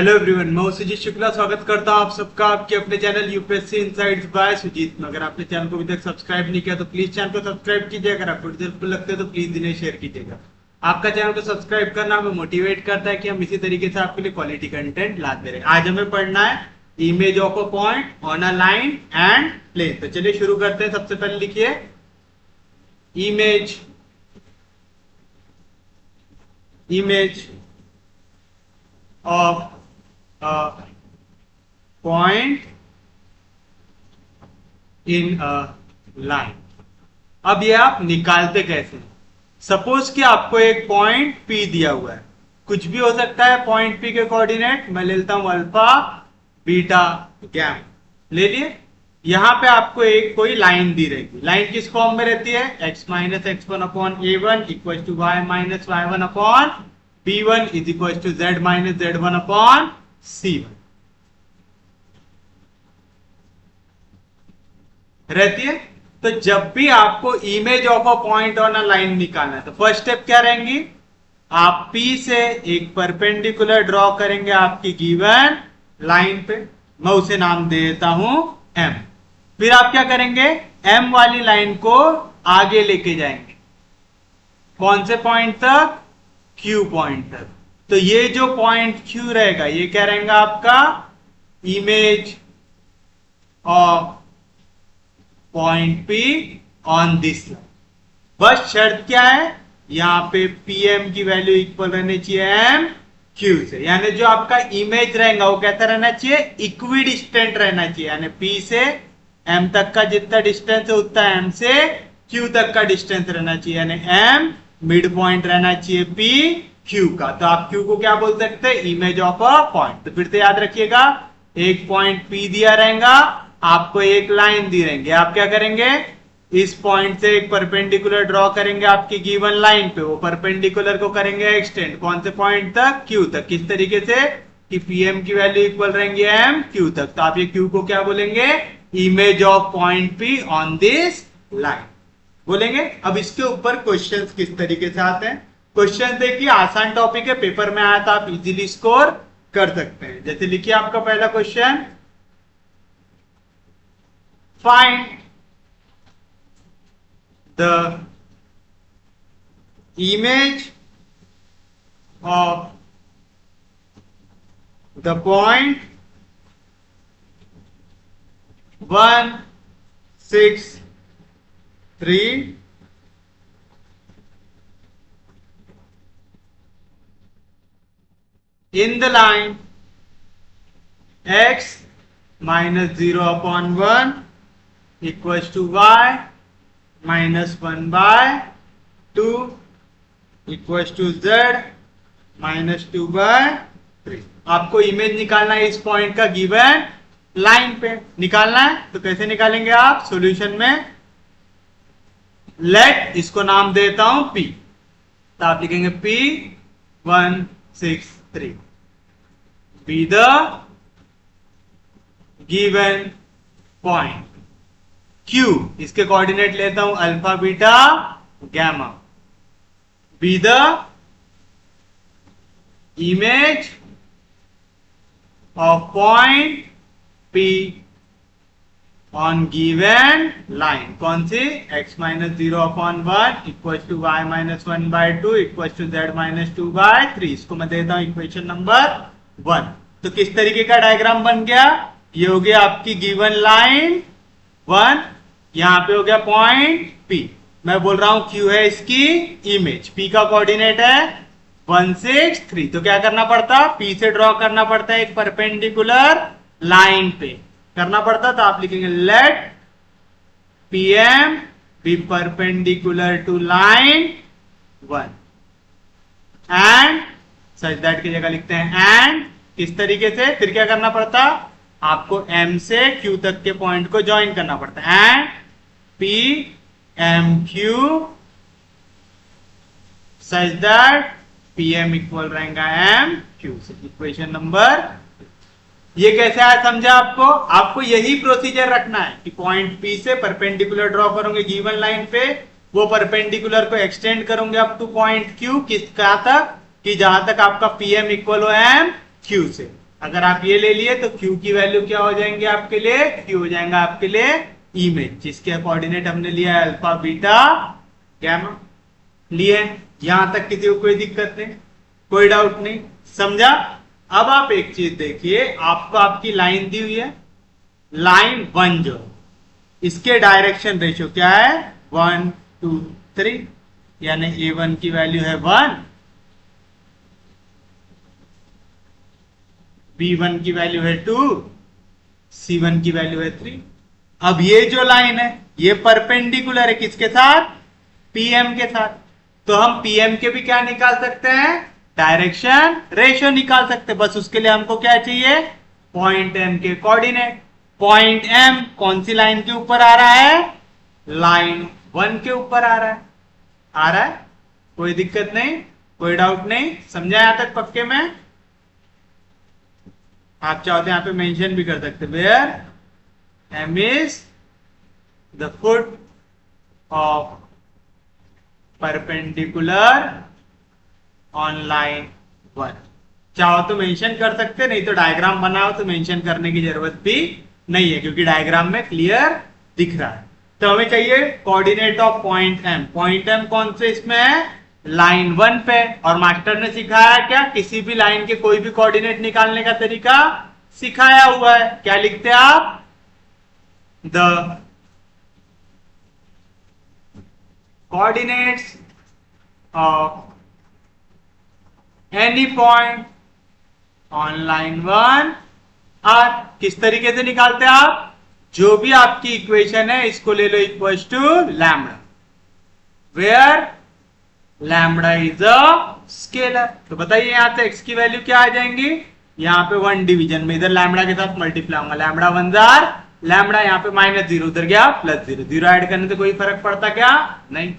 Hello everyone, मैं हूं सुजीत शुक्ला। स्वागत करता हूं आप सबका आपके अपने channel UPSC insights by Sujit में। अगर आपने चैनल को अभी तक सब्सक्राइब नहीं किया तो प्लीज चैनल को सब्सक्राइब कीजिए। अगर आपको हेल्पफुल लगते हैं तो प्लीज इन्हें शेयर कीजिएगा। आपका चैनल को सब्सक्राइब करना हमें मोटिवेट करता है कि हम इसी तरीके से आपके लिए क्वालिटी कंटेंट लाते रहे। आज हमें पढ़ना है image of a point on a line and plane. तो चलिए शुरू करते हैं। सबसे पहले लिखिए image of a point in a line। अब ये आप निकालते कैसे? सपोज कि आपको एक पॉइंट P दिया हुआ है, कुछ भी हो सकता है पॉइंट P के कोऑर्डिनेट। मैं ले लेता हूं अल्फा बीटा गैमा, ले लिए। यहां पे आपको एक कोई लाइन दी रहेगी। लाइन किस फॉर्म में रहती है? x minus x one upon a1 equal to y minus y1 upon b1 is equal to z minus z1 upon c1 रहती है। तो जब भी आपको image of a point on a line निकालना है तो फर्स्ट स्टेप क्या रहेंगी? आप P से एक परपेंडिकुलर ड्रॉ करेंगे आपकी गिवन लाइन पे। मैं उसे नाम दे देता हूं M। फिर आप क्या करेंगे? M वाली लाइन को आगे लेके जाएंगे। कौन से पॉइंट तक? Q पॉइंट तक। तो ये जो पॉइंट Q रहेगा ये क्या रहेगा आपका? Image of point P on this line. बस शर्त क्या है? यहां पे PM की वैल्यू इक्वल रहनी चाहिए M Q से। यानी जो आपका इमेज रहेगा वो कैसा रहना चाहिए? इक्वी डिस्टेंट रहना चाहिए। यानी P से M तक का जितना डिस्टेंस है उतना M से Q तक का डिस्टेंस रहना चाहिए। यानी M मिड पॉइंट रहना चाहिए P Q का। तो आप Q को क्या बोल सकते हैं? Image of a point. तो फिर से याद रखिएगा, एक पॉइंट P दिया रहेगा, आपको एक लाइन दी रहेंगे। आप क्या करेंगे? इस पॉइंट से एक परपेंडिकुलर ड्रॉ करेंगे आपकी गिवन लाइन पे। वो परपेंडिकुलर को करेंगे एक्सटेंड कौन से पॉइंट तक? Q तक। किस तरीके से कि PM की वैल्यू इक्वल रहेंगी M Q तक। तो आप ये Q को क्या बोलेंगे? Image of point P on this line बोलेंगे। अब इसके ऊपर क्वेश्चंस किस तरीके से आते हैं? क्वेश्चन देखिए, आसान टॉपिक है, पेपर में आया था, आप इजीली स्कोर कर सकते हैं। जैसे लिखिए आपका पहला question, find the image of the point 1 6 3 in the line x minus 0 upon 1 equals to y minus 1 by 2 equals to z minus 2 by 3। आपको इमेज निकालना है इस पॉइंट का गिवन लाइन पे निकालना है। तो कैसे निकालेंगे आप? सॉल्यूशन में लेट, इसको नाम देता हूं P। तो आप लिखेंगे P 1 6 3 be the given point Q। इसके कोऑर्डिनेट लेता हूं alpha beta gamma. Be the image of point P on given line. कौन सी? x minus 0 upon 1 equal to y minus 1 by 2 equal to z minus 2 by 3। इसको मैं देता हूं equation number 1। तो किस तरीके का डायग्राम बन गया? ये हो गया आपकी गिवन लाइन 1, यहां पे हो गया पॉइंट P। मैं बोल रहा हूं Q है इसकी इमेज, P का कोऑर्डिनेट है 1 6 3। तो क्या करना पड़ता? P से ड्रॉ करना पड़ता है एक परपेंडिकुलर लाइन पे करना पड़ता। तो आप लिखेंगे let PM be perpendicular to line 1 and such that की जगह लिखते हैं एंड। किस तरीके से? फिर क्या करना पड़ता? आपको M से Q तक के पॉइंट को ज्वाइन करना पड़ता है and PMQ such that PM equal रहेगा MQ से। इक्वेशन नंबर, ये कैसे आया समझा आपको? आपको यही प्रोसीजर रखना है कि पॉइंट P से परपेंडिकुलर ड्रॉ करोगे गिवन लाइन पे, वो परपेंडिकुलर को एक्सटेंड करोगे अप टू पॉइंट Q। किस कहां तक? कि जहां तक आपका PM इक्वल हो M Q से। अगर आप ये ले लिए तो Q की वैल्यू क्या हो जाएंगे आपके लिए, Q हो जाएगा आपके लिए इमेज, जिसके कोऑर्डिनेट हमने लिया है अल्फा बीटा गैमा लिए। यहां तक किसी को कोई दिक्कत नहीं, कोई डाउट नहीं, समझा। अब आप एक चीज देखिए, आपको आपकी लाइन दी हुई है, लाइन 1 जो इसके डायरेक्शन रेशियो क्या है 1 2 3, यानी A1 की वैल्यू है 1, B1 की वैल्यू है 2, C1 की वैल्यू है 3। अब ये जो लाइन है ये परपेंडिकुलर है किसके साथ, PM के साथ, तो हम PM के भी क्या निकाल सकते हैं, डायरेक्शन रेशियो निकाल सकते हैं। बस उसके लिए हमको क्या चाहिए, पॉइंट M के कोऑर्डिनेट। पॉइंट M कौन सी लाइन के ऊपर आ रहा है, लाइन 1 के ऊपर आ रहा है, आ रहा है, कोई दिक्कत नहीं, कोई डाउट नहीं, समझा यहां तक पक्के में। आप चाहते हैं यहां पे मेंशन भी कर सकते, where M is the foot of perpendicular on line 1। चाहो तो मेंशन कर सकते, नहीं तो डायग्राम बनाओ तो मेंशन करने की जरूरत भी नहीं है, क्योंकि डायग्राम में क्लियर दिख रहा है। तो हमें चाहिए coordinate of point M। Point M कौन से इसमें है, लाइन 1 पे। और मास्टर ने सिखाया क्या, किसी भी लाइन के कोई भी कोऑर्डिनेट निकालने का तरीका सिखाया हुआ है। क्या लिखते हैं आप, the coordinates of any point on line 1 are, किस तरीके से निकालते हैं आप, जो भी आपकी इक्वेशन है इसको ले लो equals to lambda, where lambda is a scalar. तो बताइए यहां से x की वैल्यू क्या आ जाएंगी, यहां पे 1 डिवीजन में इधर लैम्बडा के साथ मल्टीप्लाई होगा, लैम्बडा 1 जार लैम्बडा, यहाँ पे -0 उधर गया +0, 0 ऐड करने से कोई फर्क पड़ता क्या, नहीं।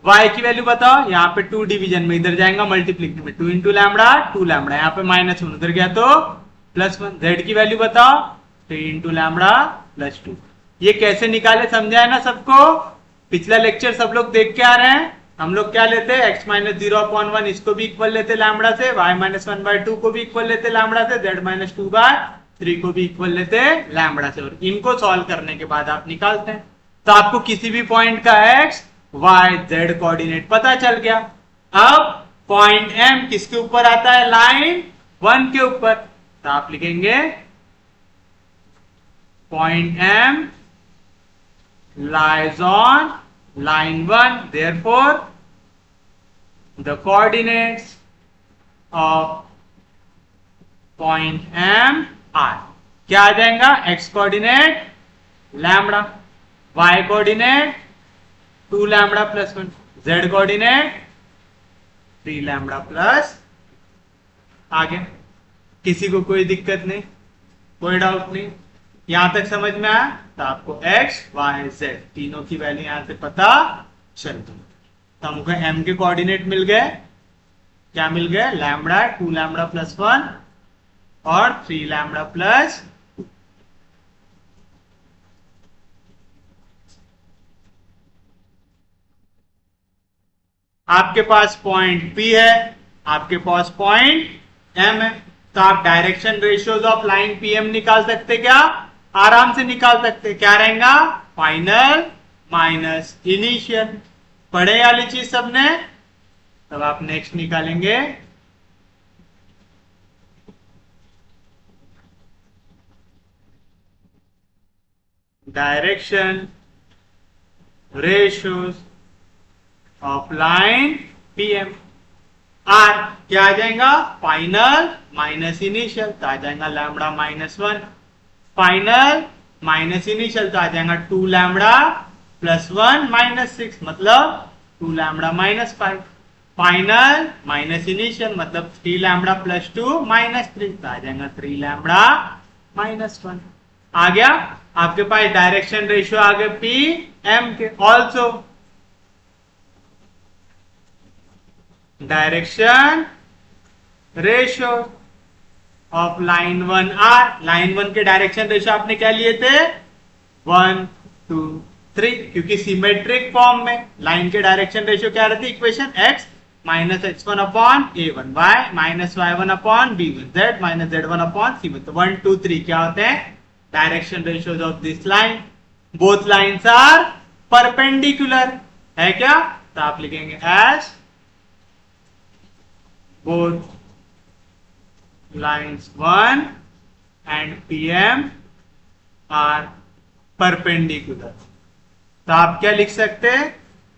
y की वैल्यू बताओ, यहाँ पे 2 डिवीजन में इधर जाएगा मल्टीप्लिकेशन में, 2 इंटू लैम्बडा 2 लैम्बडा, यहाँ पे -1 उधर गया तो +1। z की वैल्यू बताओ, 3 इंटू लैम्बडा +2। ये कैसे निकाले समझा है ना सबको, पिछला लेक्चर सब लोग देख के आ रहे हैं। हम लोग क्या लेते हैं, x -0/1 इसको भी इक्वल लेते लैम्बडा से, y -1/2 को भी इक्वल लेते लैम्बडा से, z -2/3 को भी इक्वल लेते हैं लैम्बडा से, और इनको सॉल्व करने के बाद आप निकालते हैं। तो आपको किसी भी पॉइंट का x y z कोऑर्डिनेट पता चल गया। अब पॉइंट M किसके ऊपर आता है, लाइन 1 के ऊपर, तो आप लिखेंगे point M lies on line 1, therefore the coordinates of point M are, क्या आ जाएगा, x coordinate lambda, y coordinate 2 lambda +1, z coordinate 3 lambda plus. आगे किसी को कोई दिक्कत नहीं, कोई डाउट नहीं, यहां तक समझ में आया। तो आपको x y z तीनों की वैल्यू यहां से पता चल गई। तो हमको m के कोऑर्डिनेट मिल गए, क्या मिल गए, लैम्बडा 2 लैम्बडा +1 और 3 लैम्बडा प्लस। आपके पास पॉइंट P है, आपके पास पॉइंट M है, तो आप direction ratios of line PM निकाल सकते, क्या आराम से निकाल सकते। क्या रहेगा, फाइनल माइनस इनिशियल। पढ़े वाली चीज सबने, तब आप नेक्स्ट निकालेंगे direction ratios of line PM। Are क्या आ जाएगा, फाइनल माइनस इनिशियल, तो आ जाएगा लैम्बडा -1, फाइनल माइनस इनिशियल तो आ जाएगा 2 लैम्बडा +1 -6, मतलब 2 लैम्बडा -5, फाइनल माइनस इनिशियल मतलब 3 लैम्बडा +2 -3, तो आ जाएगा 3 लैम्बडा -1। आ गया आपके पास डायरेक्शन रेशियो आ गए PM के। Also direction ratio of line 1 are, line 1 के डायरेक्शन रेशियो आपने क्या लिए थे 1 2 3, क्योंकि सिमेट्रिक फॉर्म में लाइन के डायरेक्शन रेशियो क्या रहती है, equation x minus x1 upon a1, y minus y1 upon b1, z minus z1 upon c1। तो 1 2 3 क्या होते हैं? Direction ratios of this line. Both lines are perpendicular है क्या? तो आप लिखेंगे as both lines 1 and PM are perpendicular. तो आप क्या लिख सकते हैं?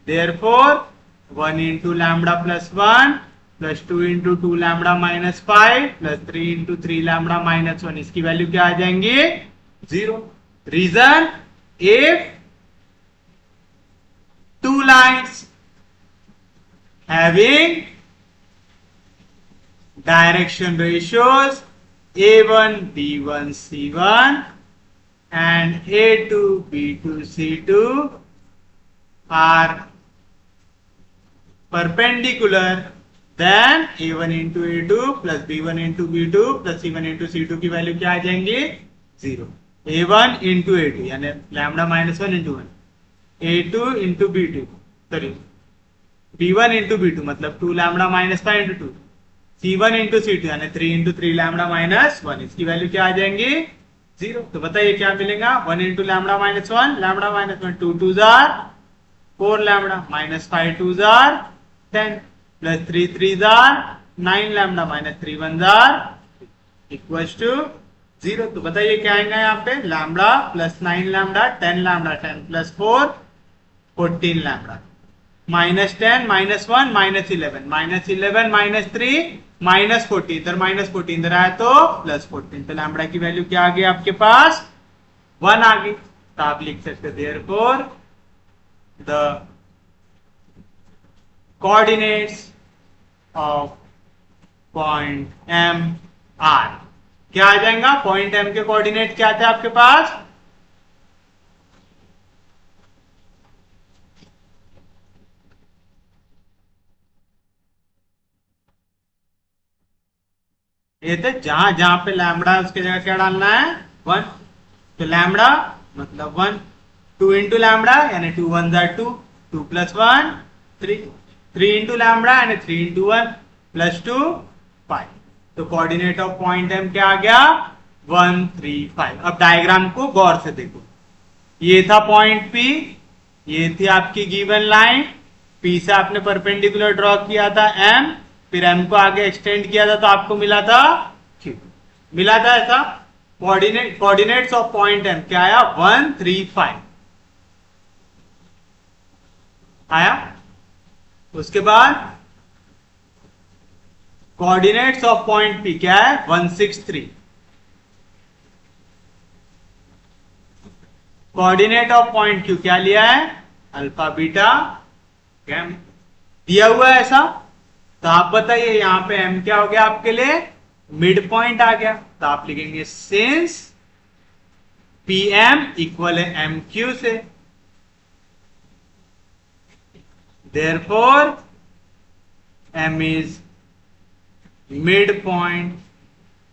Therefore 1 into lambda plus 1 plus 2 into 2 lambda minus 5 plus 3 into 3 lambda minus 1, इसकी वैल्यू क्या आ जाएंगी? 0। Reason, if two lines having direction ratios A1 B1 C1 and A2 B2 C2 are perpendicular, then A1 into A2 plus B1 into B2 plus C1 into C2 की value क्या आ जाएंगी? 0। A1 into A2 यानी lambda minus 1 into 1, A2 into B2 sorry B1 into B2 मतलब 2 lambda minus 5 into 2, C1 into C2 यानी 3 into 3 lambda minus 1, इसकी value क्या आ जाएंगी? 0। तो बताइए क्या मिलेगा? 1 into lambda minus 1, lambda minus 1, 2 2 जार 4 लैम्बडा माइनस 5 2 जार 10 प्लस 3 3 जार 9 लैम्बडा माइनस 3 1 जार इक्वल्स टू 0। तो बताइए क्या आएगा यहाँ पे? Lambda plus 9 lambda 10 lambda 10 plus 4 14 lambda minus 10 minus 1 minus 11 minus 11 minus 3 minus 14, इधर माइनस 14 इधर आया तो प्लस 14। तो लैम्बडा की वैल्यू क्या आ गई आपके पास? 1 आ गई। तो आप लिख सकते therefore the coordinates of point M R क्या आ जाएगा? पॉइंट M के कोऑर्डिनेट क्या थे आपके पास? ये थे जहां जहां पे लैम्बडा उसके जगह क्या डालना है? 1। तो लैम्बडा मतलब 1, 2 इंटू लैम्बडा यानी 2 1 जार 2, 2 प्लस 1 3, 3 इंटू लैम्बडा यानी 3 इंटू 1 प्लस 2 5। तो कोऑर्डिनेट ऑफ पॉइंट M क्या आ गया? 1 3 5। अब डायग्राम को गौर से देखो, ये था पॉइंट P, ये थी आपकी गिवन लाइन, P से आपने परपेंडिकुलर ड्रॉ किया था M, फिर M को आगे एक्सटेंड किया था तो आपको मिला था Q, मिला था ऐसा। कोऑर्डिनेट्स ऑफ पॉइंट M क्या आया? 1 3 5 आया। उसके बाद कोऑर्डिनेट्स ऑफ पॉइंट P क्या है? 1 6 3। कोऑर्डिनेट ऑफ पॉइंट Q क्या लिया है? अल्फा बीटा गैमा दिया हुआ है ऐसा। तो आप बताइए यहां पे M क्या हो गया आपके लिए? मिड पॉइंट आ गया। तो आप लिखेंगे सिंस PM इक्वल है MQ से, therefore M is mid point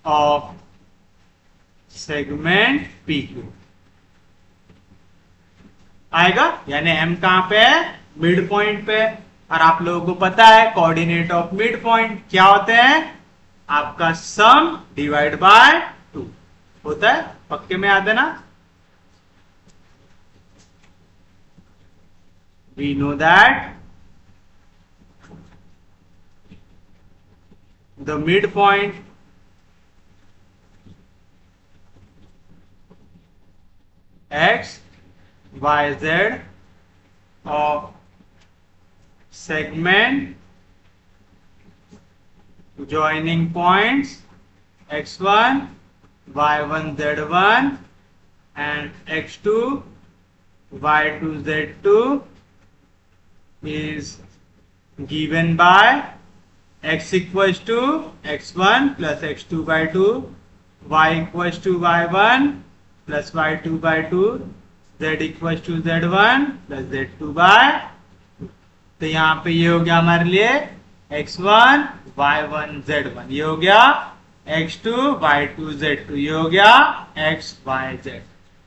of segment PQ आएगा। यानी M कहां पे है? मिड पॉइंट पे। और आप लोगों को पता है कोऑर्डिनेट ऑफ मिड पॉइंट क्या होते हैं? आपका सम डिवाइड बाय 2 होता है, पक्के में याद है ना? We know that the mid point X Y Z of segment joining points x1 y1 z1 and x2 y2 z2 is given by x equals to x1 plus x2 by 2, y equals to y1 plus y2 by 2, z equals to z1 plus z2 by। तो यहां पे ये हो गया हमारे लिए x1 y1 z1, ये हो गया x2 y2 z2, ये हो गया x y z।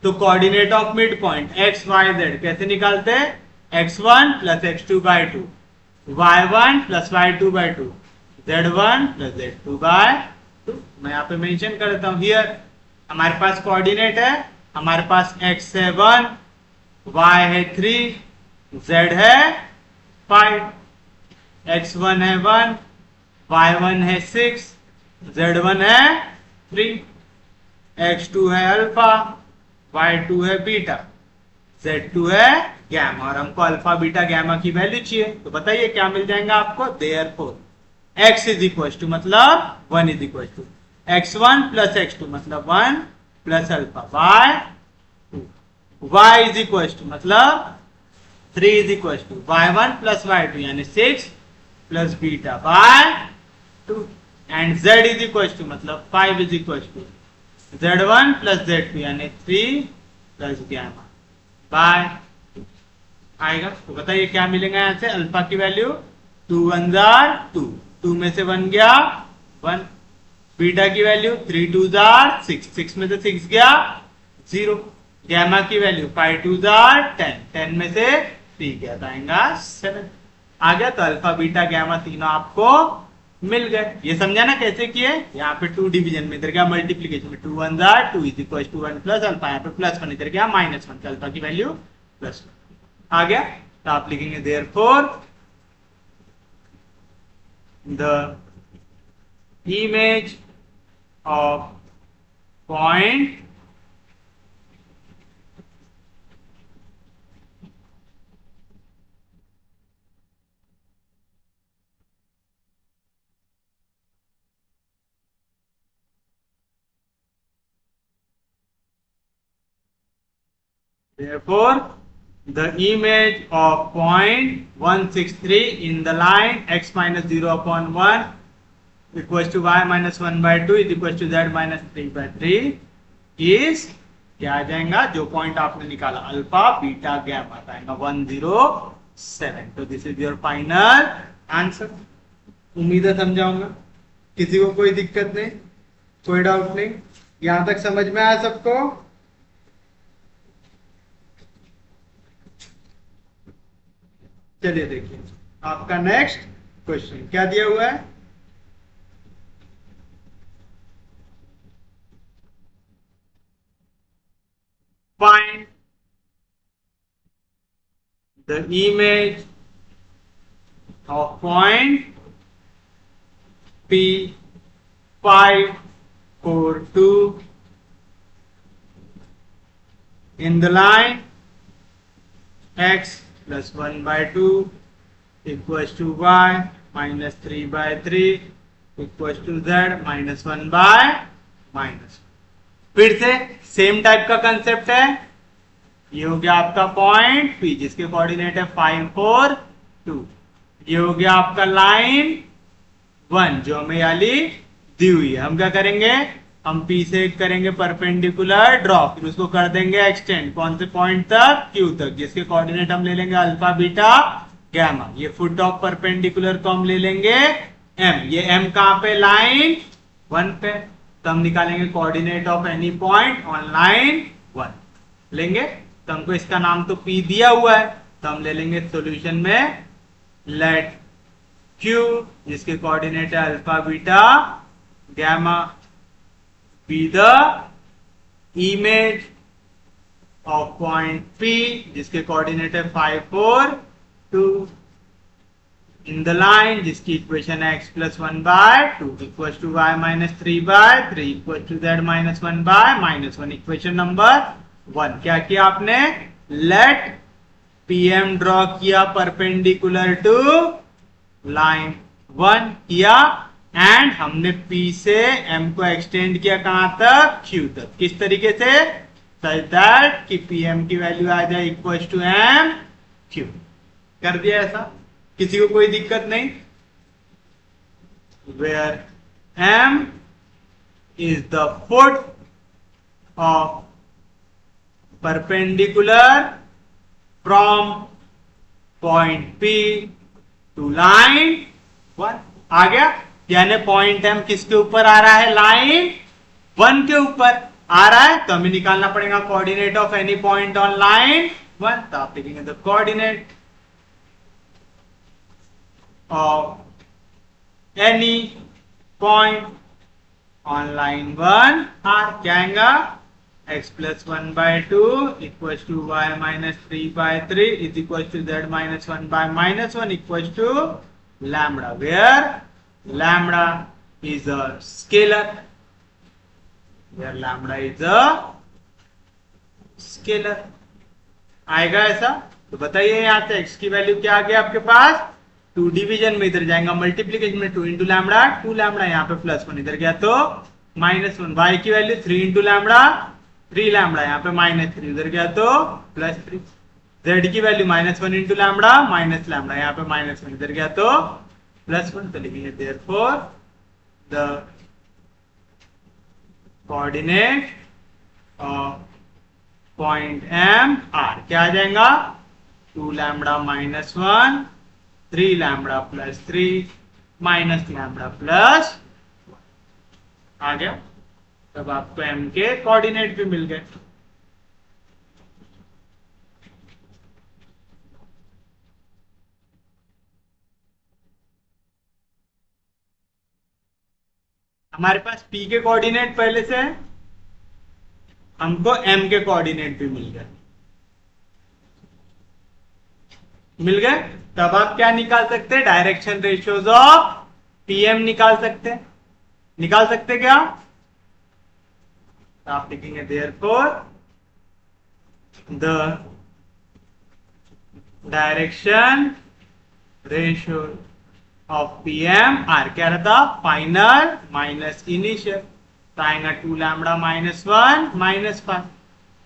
तो coordinate of mid point x y z कैसे निकालते हैं? x1 plus x2 by 2 y1 plus y2/2, z1 plus z2/2। मैं यहाँ पे मेंशन कर देता हूँ। हियर हमारे पास कोऑर्डिनेट है, हमारे पास x है 1, y है 3, z है 5। x1 है 1, y1 है 6, z1 है 3, x2 है अल्फा, y2 है बीटा, z2 है गैमा। और हमको अल्फा बीटा गैमा की वैल्यू चाहिए, तो बताइए क्या मिल जाएगा आपको। Therefore x is equal to मतलब 1 is equal to x1 plus x2 मतलब 1 plus alpha by 2, y is equal to मतलब 3 is equal to y1 plus y2 यानी 6 plus beta by 2, and z is equal to मतलब 5 is equal to z1 plus z2 यानी 3 plus gamma by 2 आएगा। तो बताइए क्या मिलेगा यहां से। अल्फा की वैल्यू 2 1 जार 2, 2 में से 1 गया 1, बीटा की वैल्यू 3 2 जार 6, 6 में से 6 गया 0, गैमा की वैल्यू 5 2 जार 10, 10 में से 3 गया तो आएगा 7 आ गया। तो अल्फा बीटा गैमा तीनों आपको मिल गए। ये समझा ना कैसे किए। यहाँ पे 2 डिवीजन में, इधर गया मल्टीप्लीकेशन में 2 1 जार 2 is equal to 1 plus alpha, यहाँ पे प्लस 1 इधर गया माइनस 1, अल्फा की वैल्यू प्लस 1 आ गया। तो आप लिखेंगे therefore the image of point therefore the image of point 163 in the line x minus 0 upon 1 equals to y minus 1/2 is equals to z minus 3/3 is क्या आ जाएगा। जो पॉइंट आपने निकाला अल्फा बीटा गैमा आएगा 107। तो this is your final answer. उम्मीद है समझाऊंगा, किसी को कोई दिक्कत नहीं, कोई डाउट नहीं, यहां तक समझ में आया सबको। चलिए देखिए आपका नेक्स्ट क्वेश्चन क्या दिया हुआ है। Find the image of point P5 4 2 in the line x plus 1/2 equals to y minus 3/3 equals to z minus 1/-। फिर से सेम टाइप का कंसेप्ट है। ये हो गया आपका पॉइंट P जिसके कोऑर्डिनेट है 5 4 2। ये हो गया आपका लाइन 1 जो हमें वाली दी हुई है। हम क्या करेंगे, हम P से करेंगे परपेंडिकुलर ड्रॉ, फिर उसको कर देंगे एक्सटेंड कौन से पॉइंट तक, Q तक, जिसके कोऑर्डिनेट हम ले लेंगे अल्फा बीटा गैमा। ये फुट ऑफ परपेंडिकुलर को हम ले लेंगे M। ये M कहां पे, लाइन 1 पे। तो हम निकालेंगे coordinate of any point on line 1 लेंगे। तो हमको इसका नाम तो P दिया हुआ है, तो हम ले लेंगे सॉल्यूशन में लेट Q जिसके कोऑर्डिनेट है alpha beta gamma be the image of point P जिसके कोऑर्डिनेट है 5 4 2 in the line जिसकी इक्वेशन है x plus 1/2 equals to y minus 3/3 equals to z minus 1/-1। Equation number 1 क्या किया आपने, लेट PM ड्रॉ किया परपेंडिकुलर टू लाइन 1 किया, and हमने P से M को एक्सटेंड किया कहां तक, Q तक। किस तरीके से, सच दैट कि PM की वैल्यू आ जाए इक्वल टू M Q। कर दिया ऐसा, किसी को कोई दिक्कत नहीं। Where M is the foot of perpendicular from point P to line 1। आ गया, यानी पॉइंट M किसके ऊपर आ रहा है, लाइन 1 के ऊपर आ रहा है। तो हमें निकालना पड़ेगा coordinate of any point on line 1। तो आप लिखेंगे the of any point on line 1 are क्या आएगा x plus 1 by 2 equals to y minus 3 by 3 is equals to z minus 1 by minus 1 equals to lambda, where lambda is a scalar, where lambda is a scalar. आएगा ऐसा? तो बताइए यहाँ से x की value क्या आ गया आपके पास, 2 डिवीजन में इधर जाएगा मल्टीप्लीकेशन में 2 इंटू लैम्बडा, 2 लैम्बडा यहाँ पे प्लस 1 इधर गया तो माइनस 1, y की वैल्यू 3 इंटू लैम्बडा, 3 लैम्बडा यहाँ पे माइनस 3 उधर गया तो प्लस 3, z की value minus 1 into lambda minus lambda यहाँ पे माइनस 1 इधर गया तो प्लस 1, तो लिखेंगे therefore the coordinate of point m r क्या आ जाएगा, 2 lambda minus 1, 3 lambda plus 3 minus lambda plus आ गया. तब आपको m के कोऑर्डिनेट भी मिल गए. हमारे पास p के कोऑर्डिनेट पहले से है, हमको m के कोऑर्डिनेट भी मिल गए. तब आप क्या निकाल सकते हैं, डायरेक्शन रेशियोज ऑफ pm निकाल सकते क्या, तो आप लिखेंगे therefore the direction ratio of pm r क्या रहता, फाइनल माइनस इनिशियल, तो आएगा 2 lambda minus 1 minus 5,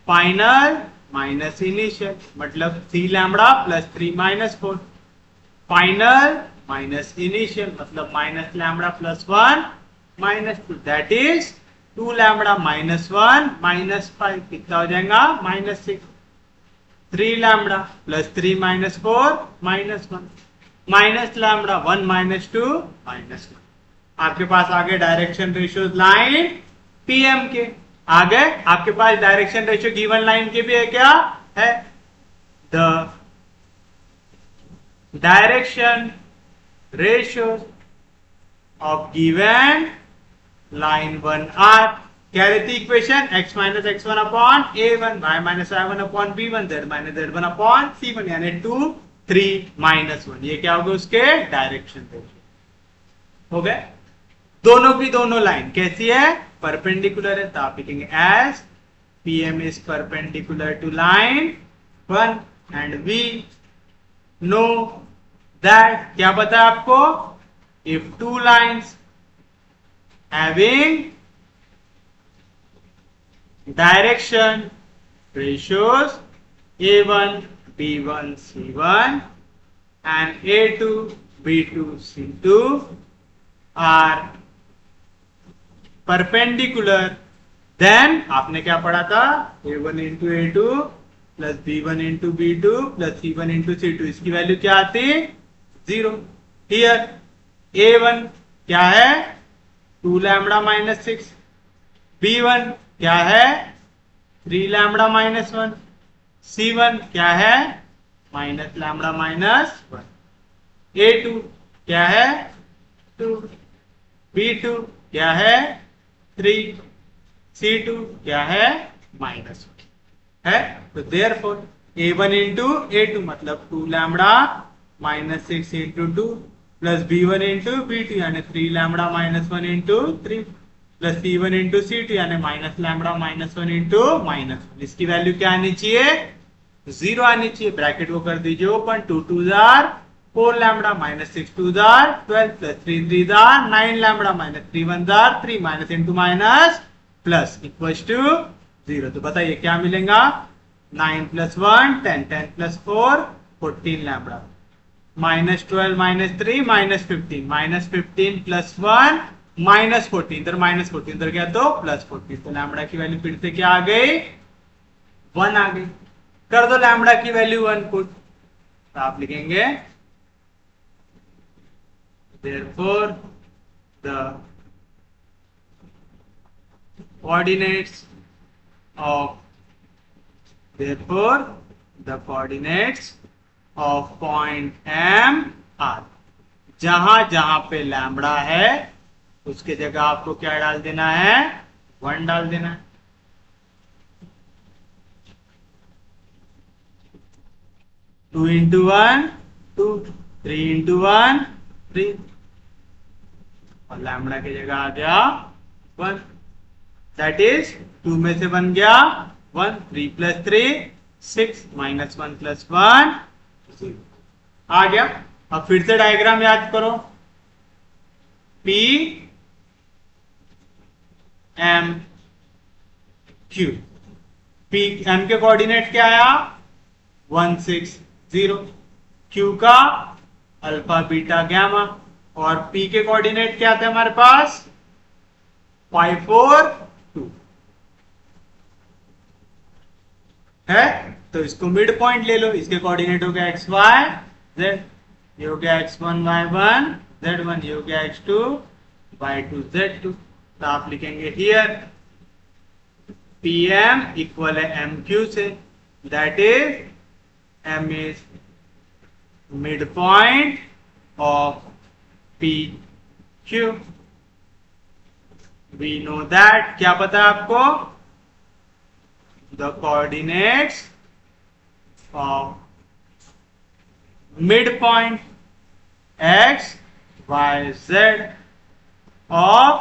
final minus initial मतलब 3 lambda plus 3 minus 4, final minus initial मतलब minus lambda plus 1 minus 2, that is 2 lambda minus 1 minus 5 कितना हो जाएगा minus 6, 3 lambda plus 3 minus 4 minus 1 minus lambda 1 minus 2 minus 1. आपके पास आगे direction ratio line PM के आगे आपके पास डायरेक्शन रेशियो गिवन लाइन के भी है, क्या है, the direction ratio of given line 1 are क्या रहती equation, x minus x1 upon a1 y minus y1 upon b1 z minus z1 upon c1 यानी 2 3 माइनस 1, ये क्या होगा उसके डायरेक्शन रेशियो हो गए. दोनों की दोनों लाइन कैसी है, परपेंडिकुलर है, तो आप लिखेंगे as pm is perpendicular to line 1 and we know that क्या पता है आपको, if two lines having direction ratios a1 b1 c1 and a2 b2 c2 are perpendicular, then आपने क्या पढ़ा था, a1 into a2 plus b1 into b2 plus c1 into c2, इसकी value क्या आती, 0. हियर a1 क्या है, 2 लैम्बडा माइनस 6, b1 क्या है, 3 लैम्बडा माइनस 1, c1 क्या है, माइनस लैम्बडा माइनस 1, a2 क्या है, 2, b2 क्या है, 3, c2 क्या है, माइनस 1 है. तो देयरफॉर a1 इंटू a2 मतलब 2 lambda minus 6 into 2 plus b1 into b2 यानी 3 lambda minus 1 into 3 plus c1 into c2 यानी minus lambda minus 1 into minus 1. इसकी वैल्यू क्या आनी चाहिए, 0 आनी चाहिए. ब्रैकेट को कर दीजिए ओपन, 2 2 जार 4 लैम्बडा माइनस 6 2 जार 12 प्लस 3 3 जार 9 लैम्बडा माइनस 3 1 जार 3 minus into minus plus equals to 0. तो बताइए क्या मिलेगा, 9 plus 1 10 10 plus 4 14 lambda minus 12 minus 3 minus 15 plus 1 minus 14 इधर माइनस 14 इधर गया तो प्लस 14, तो लैम्बडा की वैल्यू फिर से क्या आ गई, 1 आ गई. कर दो लैम्बडा की वैल्यू 1 पुट, तो आप लिखेंगे therefore the coordinates of point m are जहां जहां पे लैम्बडा है उसके जगह आपको क्या डाल देना है, 1 डाल देना है। Two into one 2, 3 into one 3, और लैम्बडा की जगह आ गया 1। दैट इज 2 में से बन गया 1, 3 प्लस 3 6, -1 प्लस 1 0 आ गया। अब फिर से डायग्राम याद करो, P M Q, P M के कोऑर्डिनेट क्या आया 1 6 0, Q का अल्फा बीटा गैमा, और P के कोऑर्डिनेट क्या थे हमारे पास 5 4 2 है। तो इसको मिड पॉइंट ले लो, इसके कोऑर्डिनेट हो गया x y z, ये हो गया x1 y1 z1, ये हो गया x2 y2 z2। तो आप लिखेंगे हियर PM इक्वल है MQ से, that is M is mid point of PQ। We know that, क्या पता है आपको, the coordinates of midpoint x y z of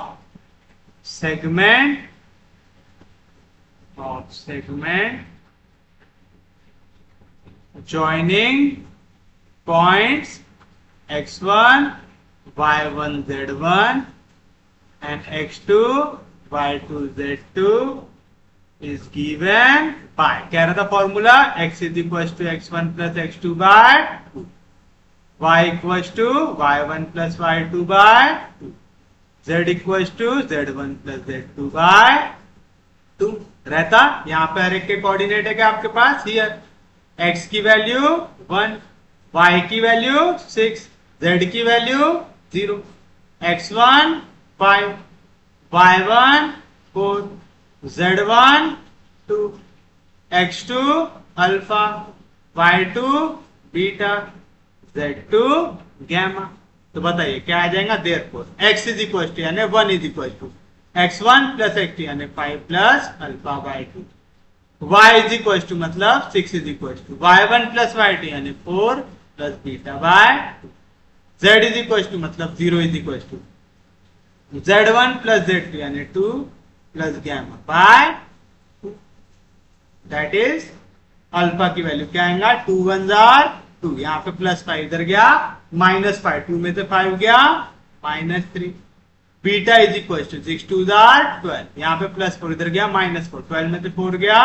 segment joining points x1 y1 z1 and x2 y2 z2 is given by, कह रहा था formula, x is equal to x1 plus x2 by 2, y equal to y1 plus y2 by 2, z equal to z1 plus z2 by 2 रहता। यहाँ पे हर एक के coordinate है क्या आपके पास, हियर x की वैल्यू 1, y की वैल्यू 6, z की value 0, x1 5, y1 4, z1 2, x2 alpha, y2 beta, z2 gamma. तो बताइए क्या आ जाएगा, therefore x is equal to यानी 1 is equal to x1 plus x2 यानी 5 plus alpha by 2, y is equal to मतलब 6 is equal to y1 plus y2 यानी 4 plus beta by 2, z is equal to मतलब 0 is equal to z1 plus z2 यानी 2 plus gamma by 2, that is alpha की value क्या आएगा 2 1 2, यहाँ पे plus 5 इधर गया -5, 2 में से 5 गया -3, बीटा इज इक्वल टू 6 2 12, यहाँ पे +4 इधर गया -4, 12 में से 4 गया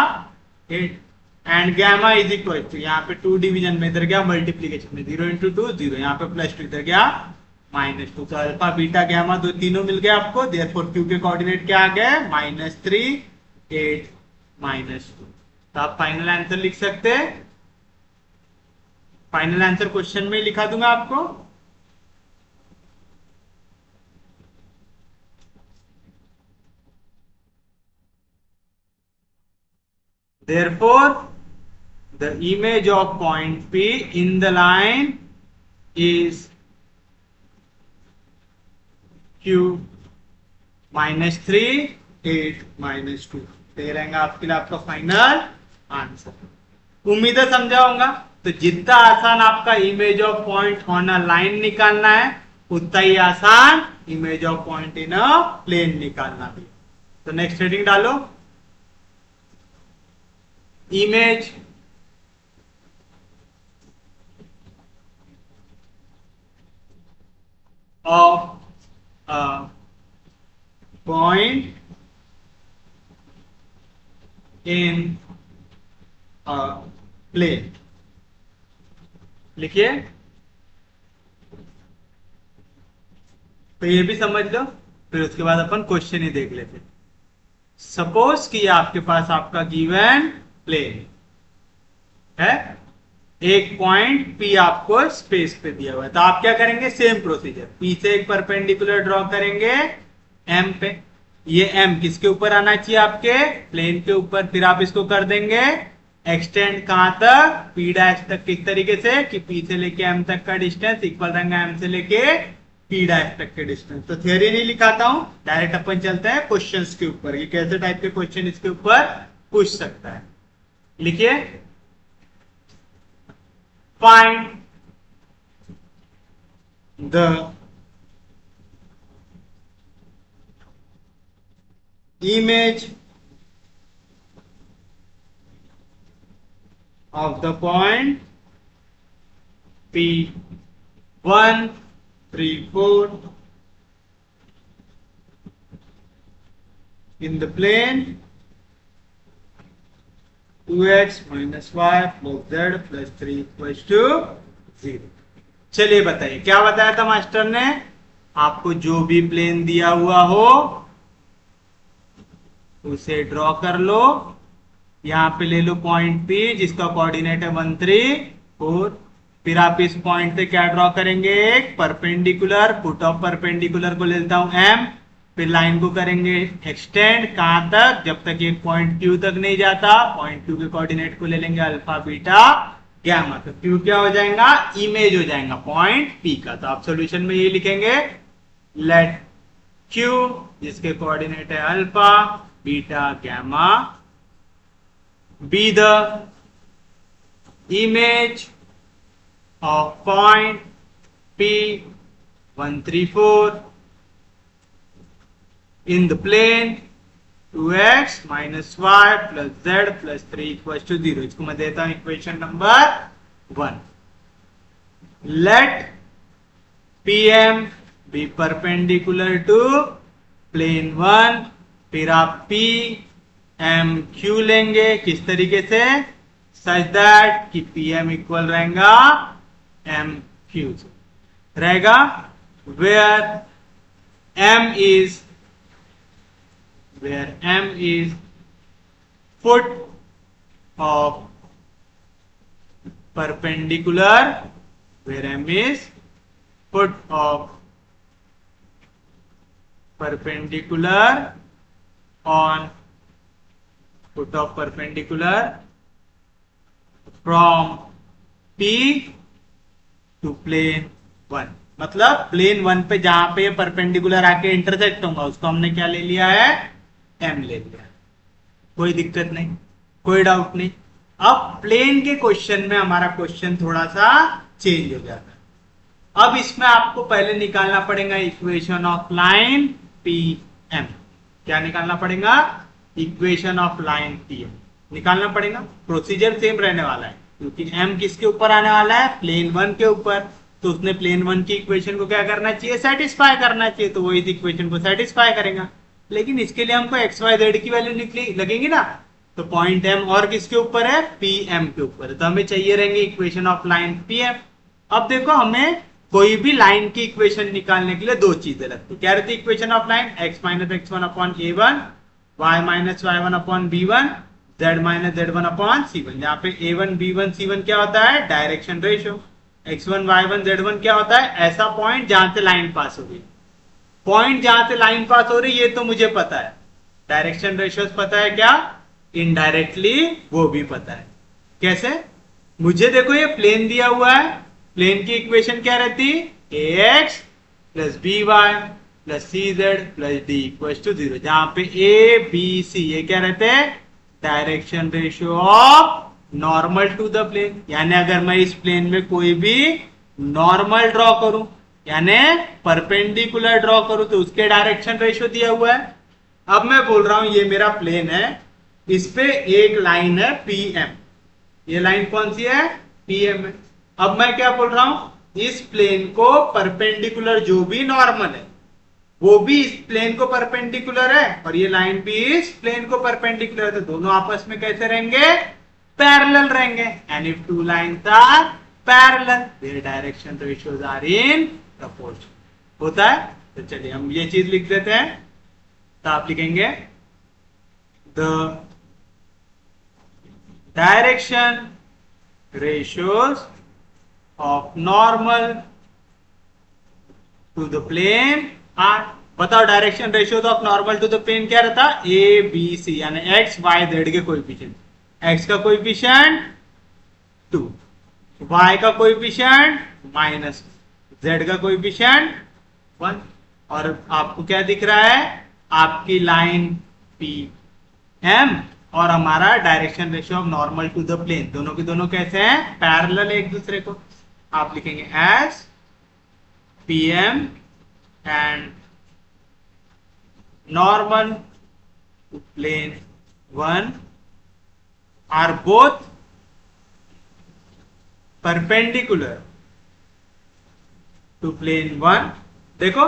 8, and gamma is equal to, यहाँ पे 2 डिवीजन में इधर गया मल्टीप्लीकेशन में 0 × 2 0, यहाँ पे +2 इधर गया -2, तो अल्फा बीटा गैमा दो तीनों मिल गए आपको। देयरफॉर क्यू के कोऑर्डिनेट क्या आ गए -3 8 -2। तो आप फाइनल आंसर लिख सकते हैं, फाइनल आंसर क्वेश्चन में लिखा दूंगा आपको। Therefore, the image of point P in the line is Q -3 8 -2। ये रहेगा आपके लिए आपका फाइनल आंसर। उम्मीद है समझा होगा। तो जितना आसान आपका image of point on a line निकालना है उतना ही आसान image of point in a plane निकालना भी। तो नेक्स्ट हेडिंग डालो, image of a point in a plane लिखिए। तो ये भी समझ लो, फिर उसके बाद अपन क्वेश्चन ही देख लेते। सपोज कि आपके पास आपका गिवन प्लेन है, एक पॉइंट P आपको स्पेस पे दिया हुआ है, तो आप क्या करेंगे, सेम प्रोसीजर, P से एक परपेंडिकुलर ड्रॉ करेंगे M पे। ये M किसके ऊपर आना चाहिए, आपके प्लेन के ऊपर। फिर आप इसको कर देंगे एक्सटेंड कहां तक, पी डैश तक। किस तरीके से कि पी से लेके एम तक का डिस्टेंस इक्वल रहेगा एम से लेके पी डैश तक के डिस्टेंस। तो थ्योरी नहीं लिखाता हूं, डायरेक्ट अपन चलते हैं क्वेश्चंस के ऊपर कि कैसे टाइप के क्वेश्चन इसके ऊपर पूछ सकता है। लिखिए, find the image of the point P1, 3, 4 in the plane 2x minus y plus z plus 3 equals to 0। चलिए बताइए क्या बताया था मास्टर ने, आपको जो भी प्लेन दिया हुआ हो उसे ड्रॉ कर लो। यहां पे ले लो पॉइंट P जिसका कोऑर्डिनेट है 1, 3, 4। फिर आप इस पॉइंट से क्या ड्रॉ करेंगे, एक परपेंडिकुलर, फुट ऑफ परपेंडिकुलर को लेता हूं M। फिर लाइन को करेंगे एक्सटेंड कहां तक, जब तक एक पॉइंट Q तक नहीं जाता। पॉइंट Q के कोऑर्डिनेट को ले लेंगे अल्फा, बीटा, गैमा। तो Q क्या हो जाएगा, इमेज हो जाएगा पॉइंट P का। तो आप सॉल्यूशन में ये लिखेंगे, लेट Q जिसके कोऑर्डिनेट है alpha, beta, gamma be the image of point P134 in the plane 2x minus y plus z plus 3 equals to 0। इसको मैं देता हूं equation number 1। Let PM be perpendicular to plane 1। फिर आप P M Q लेंगे, किस तरीके से, सच दैट कि पी एम इक्वल रहेगा एम क्यू रहेगा, where M is foot of perpendicular, where M is foot of perpendicular on foot of perpendicular from P to plane 1। मतलब प्लेन 1 पे जहां पे परपेंडिकुलर आके इंटरसेक्ट होगा उसको हमने क्या ले लिया है, M ले लिया। कोई दिक्कत नहीं, कोई डाउट नहीं। अब प्लेन के क्वेश्चन में हमारा क्वेश्चन थोड़ा सा चेंज हो जाता है। अब इसमें आपको पहले निकालना पड़ेगा इक्वेशन ऑफ लाइन PM। क्या निकालना पड़ेगा, इक्वेशन ऑफ लाइन PM निकालना पड़ेगा। प्रोसीजर सेम रहने वाला है क्योंकि M किसके ऊपर आने वाला है, प्लेन 1 के ऊपर। तो उसने प्लेन 1 की इक्वेशन को क्या करना चाहिए, सेटिस्फाई करना चाहिए। तो वो इस इक्वेशन को सेटिस्फाई करेगा, लेकिन इसके लिए हमको एक्स वाई जेड की वैल्यू निकली लगेगी ना। तो पॉइंट M और किसके ऊपर है, PM के ऊपर है। तो हमें चाहिए रहेंगे इक्वेशन ऑफ लाइन PM। अब देखो हमें कोई भी लाइन की इक्वेशन निकालने के लिए दो चीजें लगती, क्या रहती है equation of line, x minus x1 upon a1, y minus y1 upon b1, z minus z1 upon c1। यहाँ पे a1 b1 c1 क्या होता है, direction ratio. x1 y1 z1 क्या होता है, ऐसा पॉइंट जहां से लाइन पास हो रही। पॉइंट जहां से लाइन पास हो रही ये तो मुझे पता है, डायरेक्शन रेशियो पता है क्या, इनडायरेक्टली वो भी पता है। कैसे, मुझे देखो ये प्लेन दिया हुआ है, प्लेन की इक्वेशन क्या रहती, ax plus by plus cz plus d equal to 0। जहां पे a b c ये क्या रहते हैं, direction ratio of normal to the plane. यानी अगर मैं इस प्लेन में कोई भी नॉर्मल ड्रॉ करूं यानी परपेंडिकुलर ड्रॉ करूं तो उसके डायरेक्शन रेशियो दिया हुआ है। अब मैं बोल रहा हूं ये मेरा प्लेन है, इस पे एक लाइन है PM, ये लाइन कौन सी है, PM है। अब मैं क्या बोल रहा हूं, इस प्लेन को परपेंडिकुलर जो भी नॉर्मल है वो भी इस प्लेन को परपेंडिकुलर है और ये लाइन भी इस प्लेन को परपेंडिकुलर है। तो दोनों आपस में कैसे रहेंगे, पैरेलल रहेंगे। And if two lines are parallel their direction ratios are in proportion होता है। तो चलिए हम ये चीज लिख देते हैं। तो आप लिखेंगे the direction ratios of normal to the plane are, बताओ direction ratios of normal to the plane क्या रहता, ए बी सी यानी एक्स वाई जेड के कोएफिशिएंट। x का कोएफिशिएंट 2, y का कोएफिशिएंट -, z का कोएफिशिएंट 1, और आपको क्या दिख रहा है, आपकी लाइन पी एम और हमारा direction ratio of normal to the plane दोनों के दोनों कैसे हैं, पैरेलल एक दूसरे को। आप लिखेंगे as P M and normal to plane 1 are both perpendicular to plane 1। देखो,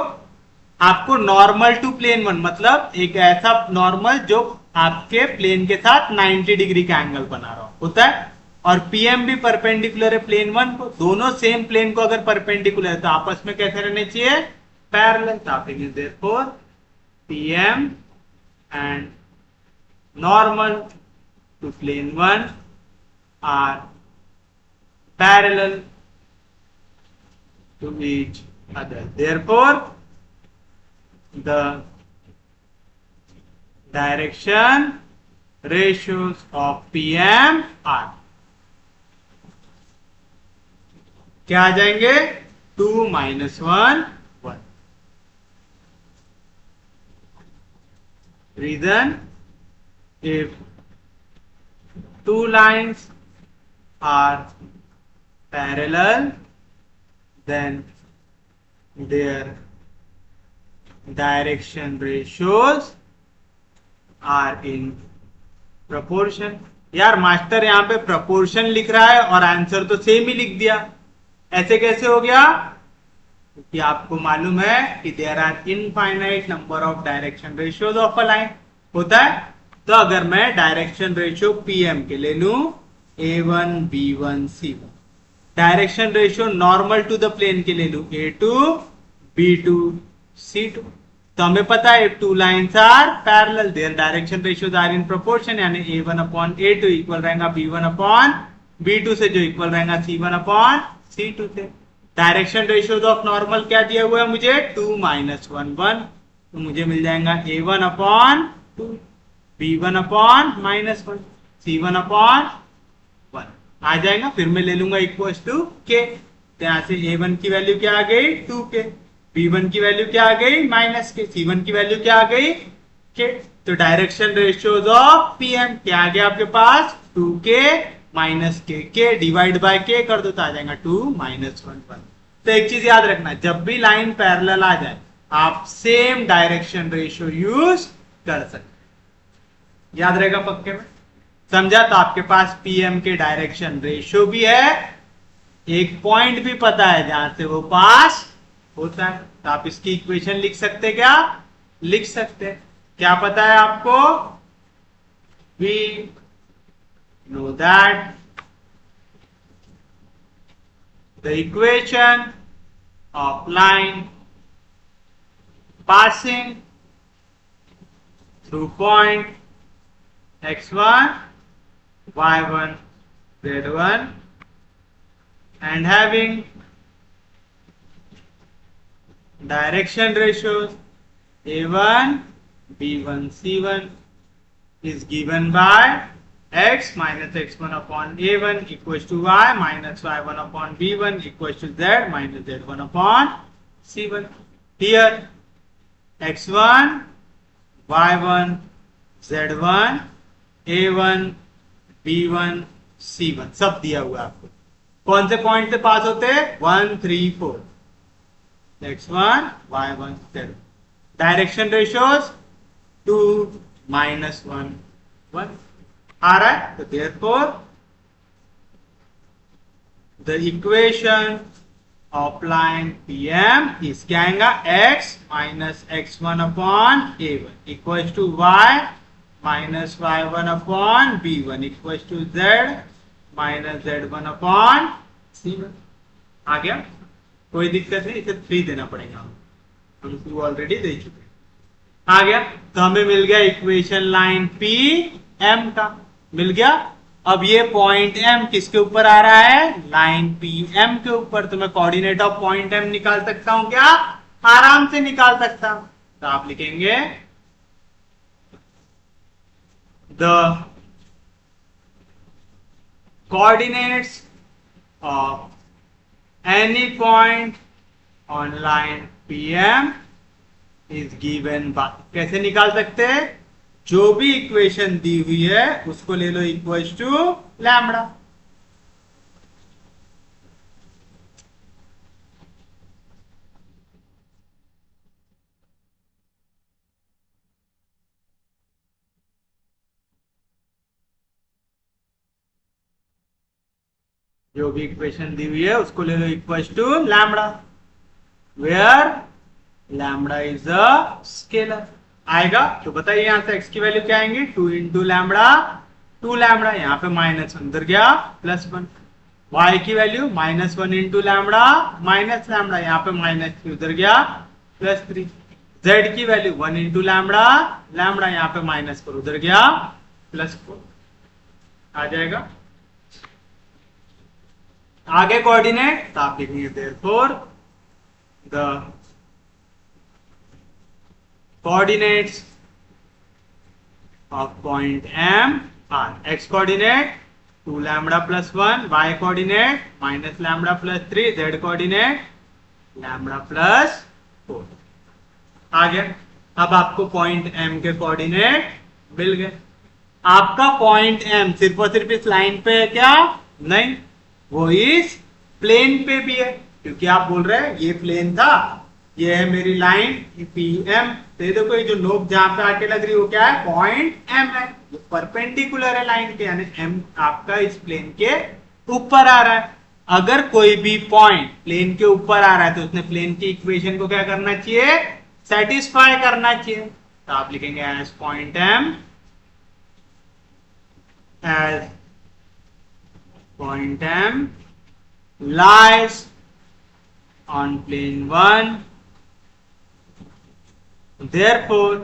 आपको नॉर्मल टू प्लेन 1 मतलब एक ऐसा नॉर्मल जो आपके प्लेन के साथ 90 डिग्री का एंगल बना रहा होता है, और पीएम भी परपेंडिकुलर है प्लेन 1 को। दोनों सेम प्लेन को अगर परपेंडिकुलर है तो आपस में कैसे रहने चाहिए, parallel. Therefore PM and normal to plane 1 are parallel to each other. Therefore the direction ratios of PM are क्या आ जाएंगे, 2 - 1 1। Reason, if two lines are parallel then their direction ratios are in proportion. यार master यहाँ पे proportion लिख रहा है और answer तो सेम ही लिख दिया, ऐसे कैसे हो गया, क्योंकि आपको मालूम है कि there are infinite number of direction ratios of a line होता है। तो अगर मैं डायरेक्शन रेशियो पीएम के ले लू A1 B1 C1, direction ratio normal to the plane के ले लू A2 B2 C2, तो हमें पता है two lines are parallel, their direction ratios are in proportion, यानी A1/A2 इक्वल रहेगा B1/B2 से, जो इक्वल रहेगा C1/C2 से। डायरेक्शन रेशियोज ऑफ नॉर्मल क्या दिया हुआ है मुझे, 2 - 1 1, तो मुझे मिल जाएगा A1/2 B1/-1 C1/1 आ जाएगा। फिर मैं ले लूंगा इक्वल टू के, तो यहां से A1 की वैल्यू क्या आ गई, 2k, B1 की वैल्यू क्या आ गई, -k, C1 की वैल्यू क्या आ गई, k। तो डायरेक्शन रेशियोज ऑफ पीएम क्या आ गया आपके पास, 2k - k divide by k कर दो तो आ जाएगा 2 - 1 1। तो एक चीज याद रखना, जब भी लाइन पैरेलल आ जाए आप सेम डायरेक्शन रेशियो यूज कर सकते, याद रहेगा पक्के में, समझा। तो आपके पास पीएम के डायरेक्शन रेशियो भी है, एक पॉइंट भी पता है जहां से वो पास होता है, तो आप इसकी इक्वेशन लिख सकते, क्या लिख सकते, क्या पता है आपको, we know that the equation of line passing through point x1 y1 z1 and having direction ratios A1 B1 C1 is given by x minus x1/A1 equals to y minus y1/B1 equals to z minus z1/C1। Here x1 y1 z1 A1 B1 C1 सब दिया हुआ है आपको। कौन से point से पास होते हैं, 1 3 4, x1 y1 z। Direction ratios 2 - 1 1 आ रहा है, तो therefore the equation of line PM is क्या आएगा, x minus x1/A1 equal to y minus y1/B1 equal to z minus z1/C1। आ गया, कोई दिक्कत नहीं, इसे 3 देना पड़ेगा, हम 2 ऑलरेडी दे चुके हैं। आ गया, तो हमें मिल गया इक्वेशन लाइन PM का मिल गया। अब ये पॉइंट M किसके ऊपर आ रहा है, लाइन PM के ऊपर, तो मैं कोऑर्डिनेट ऑफ पॉइंट M निकाल सकता हूं क्या, आराम से निकाल सकता हूं। तो आप लिखेंगे the coordinates of any point on line PM is given by, कैसे निकाल सकते हैं? जो भी इक्वेशन दी हुई है उसको ले लो इक्वल्स टू लैम्बडा। जो भी इक्वेशन दी हुई है उसको ले लो equals to lambda, where lambda is a scalar. आएगा तो बताइए यहां से x की वैल्यू क्या आएंगी? 2 इंटू लैम्बडा, 2 लैम्बडा, यहाँ पे माइनस अंदर गया +1। y की value -1 into lambda minus lambda, यहाँ पे -3 उधर गया +3। z की वैल्यू 1 इंटू लैम्बडा लैम्बडा, यहाँ पे -4 उधर गया +4। आ जाएगा। आगे कोऑर्डिनेट तो आप लिखेंगे therefore the coordinates of point M are x coordinate 2 lambda plus 1, y coordinate minus lambda plus 3, z coordinate lambda plus 4। आ गया। अब आपको पॉइंट M के कोऑर्डिनेट मिल गए। आपका पॉइंट M सिर्फ और सिर्फ इस लाइन पे है क्या? नहीं, वो इस प्लेन पे भी है, क्योंकि आप बोल रहे हैं ये प्लेन था, ये है मेरी लाइन PM। तो देखो ये जो नोक जहां पे आके लग रही है वो क्या है? पॉइंट M है। ये परपेंडिकुलर है लाइन के, यानी M आपका इस प्लेन के ऊपर आ रहा है। अगर कोई भी पॉइंट प्लेन के ऊपर आ रहा है तो उसने प्लेन की इक्वेशन को क्या करना चाहिए? सेटिस्फाई करना चाहिए। तो आप लिखेंगे as point M, as point M lies on plane 1, therefore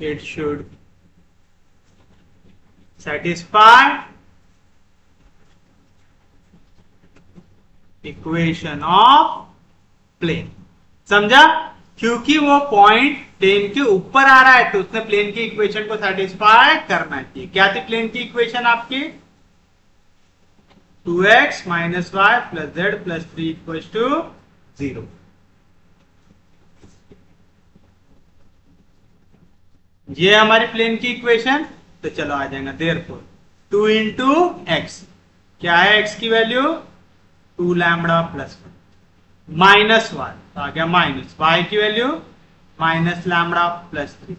it should satisfy equation of plane। समझा? क्योंकि वो पॉइंट प्लेन के ऊपर आ रहा है तो उसने प्लेन की इक्वेशन को सेटिस्फाई करना चाहिए। क्या थी प्लेन की इक्वेशन आपकी? 2x minus y plus z plus 3 equals to 0। ये हमारी प्लेन की इक्वेशन। तो चलो आ जाएगा देयरफॉर 2 इंटू एक्स, क्या है x की value? 2 lambda plus minus y, तो आ गया माइनस y की वैल्यू माइनस लैम्बडा प्लस 3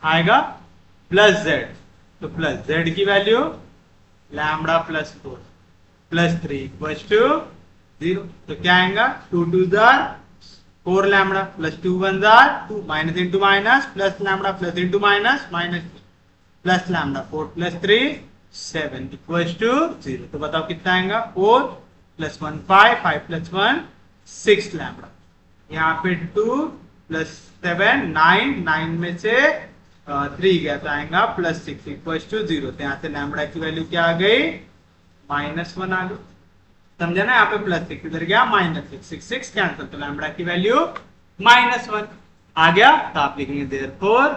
आएगा, प्लस z, तो प्लस z की value lambda plus 4 plus 3 equals to 0। तो क्या आएगा? 2 2 जार 4 लैम्बडा प्लस 2 1 जार 2, minus into minus plus lambda plus into minus minus plus lambda 4 plus 3 7 equals to 0। तो बताओ कितना आएगा? 4 प्लस 1 5, 5 प्लस 1 6 लैम्बडा, यहाँ पे 2 प्लस 7 9, 9 में से 3 गया तो आएगा प्लस 6 इक्वल्स टू 0। तो यहाँ से लैम्बडा की वैल्यू क्या आ गई? -1 आ गई। समझा ना? यहाँ पे प्लस 6 इधर गया -6, 6 6 कैंसिल, तो लैम्बडा की वैल्यू -1 आ गया। तो आप लिखेंगे therefore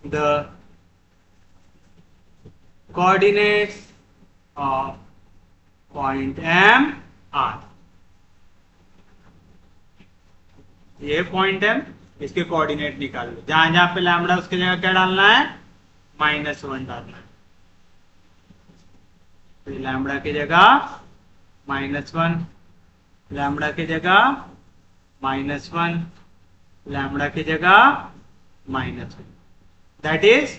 the coordinates of point M are, ये पॉइंट M, इसके कोऑर्डिनेट निकाल लो। जहां जहां पे लैम्बडा उसके जगह क्या डालना है? -1 डालना है। तो लैम्बडा की जगह -1, लैम्बडा की जगह -1, लैम्बडा की जगह -1, that is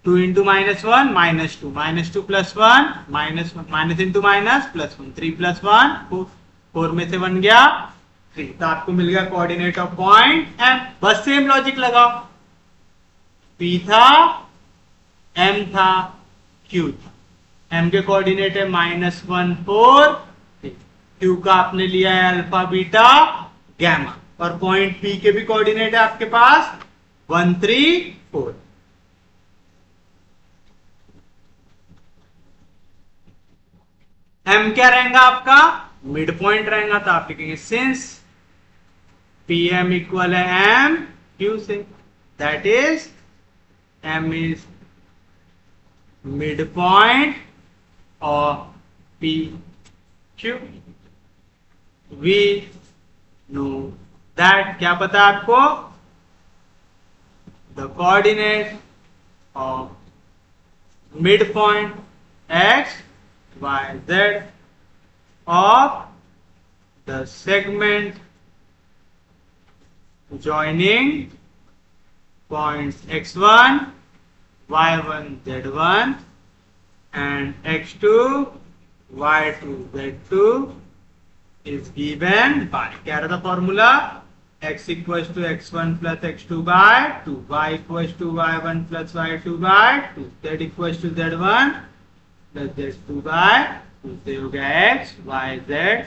2 into -1 -2, -2 plus 1 -1, minus into minus plus 1, 3 plus 1 4, 4 में से 1 गया 3। तो आपको मिल गया कोऑर्डिनेट ऑफ पॉइंट M। बस सेम लॉजिक लगाओ, P था, M था, Q था। M के कोऑर्डिनेट है -1 4, Q का आपने लिया है अल्फा बीटा गैमा, और पॉइंट P के भी कोऑर्डिनेट है आपके पास 1 3 4। M क्या रहेगा आपका? मिड पॉइंट रहेगा। तो आप लिखेंगे सिंस PM इक्वल है M Q से, that is M is midpoint of PQ. We know that, क्या पता है आपको? The coordinate of midpoint x, y, z of the segment joining points x1, y1, z1 and x2, y2, z2 is given by, क्या रहता formula? x equals to x1 plus x2 by 2, y equals to y1 plus y2 by 2, z equals to z1 plus z2 by 2. से हो गया x, y, z,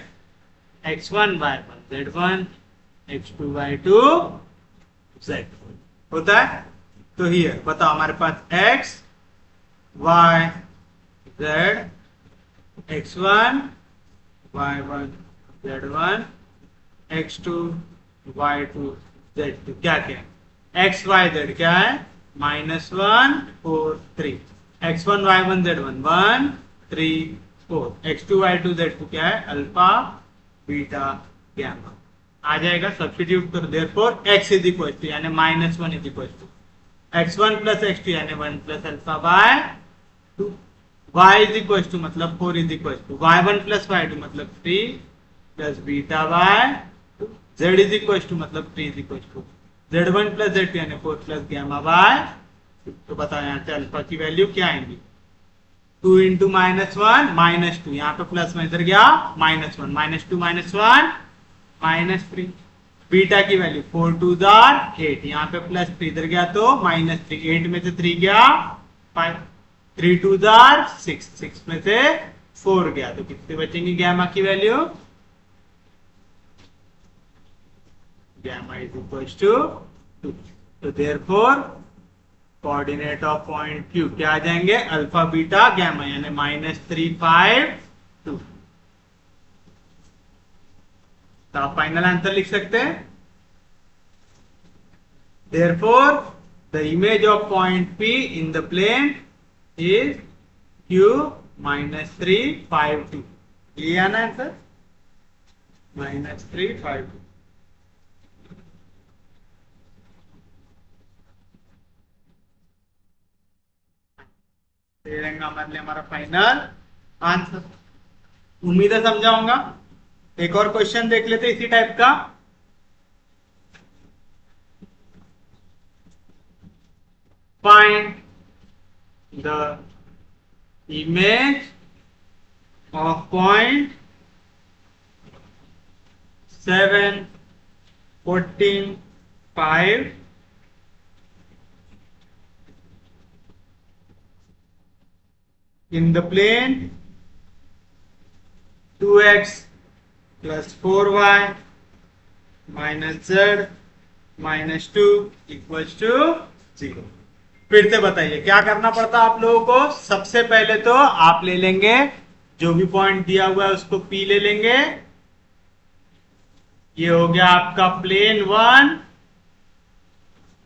x1, y1, z1, x2, y2, z होता है. तो here बताओ हमारे पास x, y, z, x1, y1, z1, x2, y2, z2 क्या क्या है? x, y, z क्या है? -1, 4, 3. x1, y1, z1 1, 3, 4. x2, y2, z2 क्या है? Alpha, beta, gamma. आ जाएगा. सब्स्टिट्यूट करो. Therefore x is equal to यानी -1 is equal to x1 plus x2 यानी 1 plus alpha by 2. y is equal to मतलब 4 is equal to y1 plus y2 मतलब 3 plus beta by 2. z is equal to मतलब 3 is equal to z1 plus z2 यानी 4 plus gamma by 2. तो बताओ यहाँ से alpha की वैल्यू क्या आएंगी? 2 इंटू -1 -2. यहाँ पे प्लस में इधर गया -1 -2 -1 -3. बीटा की वैल्यू 4 2 8. यहाँ पे प्लस 3 इधर गया तो -3. 8 में से 3 गया 5. 3 2 6. 6 में से 4 गया तो कितने बचेंगे गैमा की value? Gamma is equal to 2. तो therefore coordinate of point Q क्या आ जाएंगे? अल्फा बीटा गैमा यानी -3 5 2. तो आप फाइनल आंसर लिख सकते हैं. Therefore, the image of point P in the plane is Q -3 5 2. ये आना आंसर -3 5 2. ये रहेगा हमारे लिए हमारा फाइनल आंसर. उम्मीद है समझाऊंगा. एक और क्वेश्चन देख लेते इसी टाइप का. Find the image of point 7 14 5 in the plane 2x plus 4y minus z minus 2 equals to 0. फिर से बताइए क्या करना पड़ता आप लोगों को. सबसे पहले तो आप ले लेंगे जो भी पॉइंट दिया हुआ है उसको P ले लेंगे. ये हो गया आपका प्लेन 1.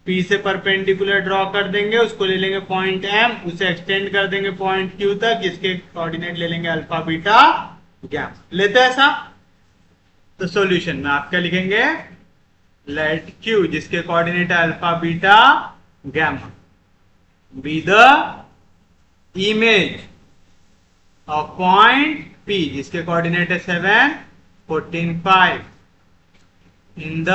P से परपेंडिकुलर ड्रॉ कर देंगे. उसको ले लेंगे पॉइंट M. उसे एक्सटेंड कर देंगे पॉइंट Q तक. जिसके कोऑर्डिनेट ले लेंगे अल्फा बीटा गैमा. लेते हैं ऐसा. तो सॉल्यूशन में आप क्या लिखेंगे? लेट Q जिसके कोऑर्डिनेट है alpha beta gamma be the image of point P जिसके कोऑर्डिनेट है 7 14 5 इन द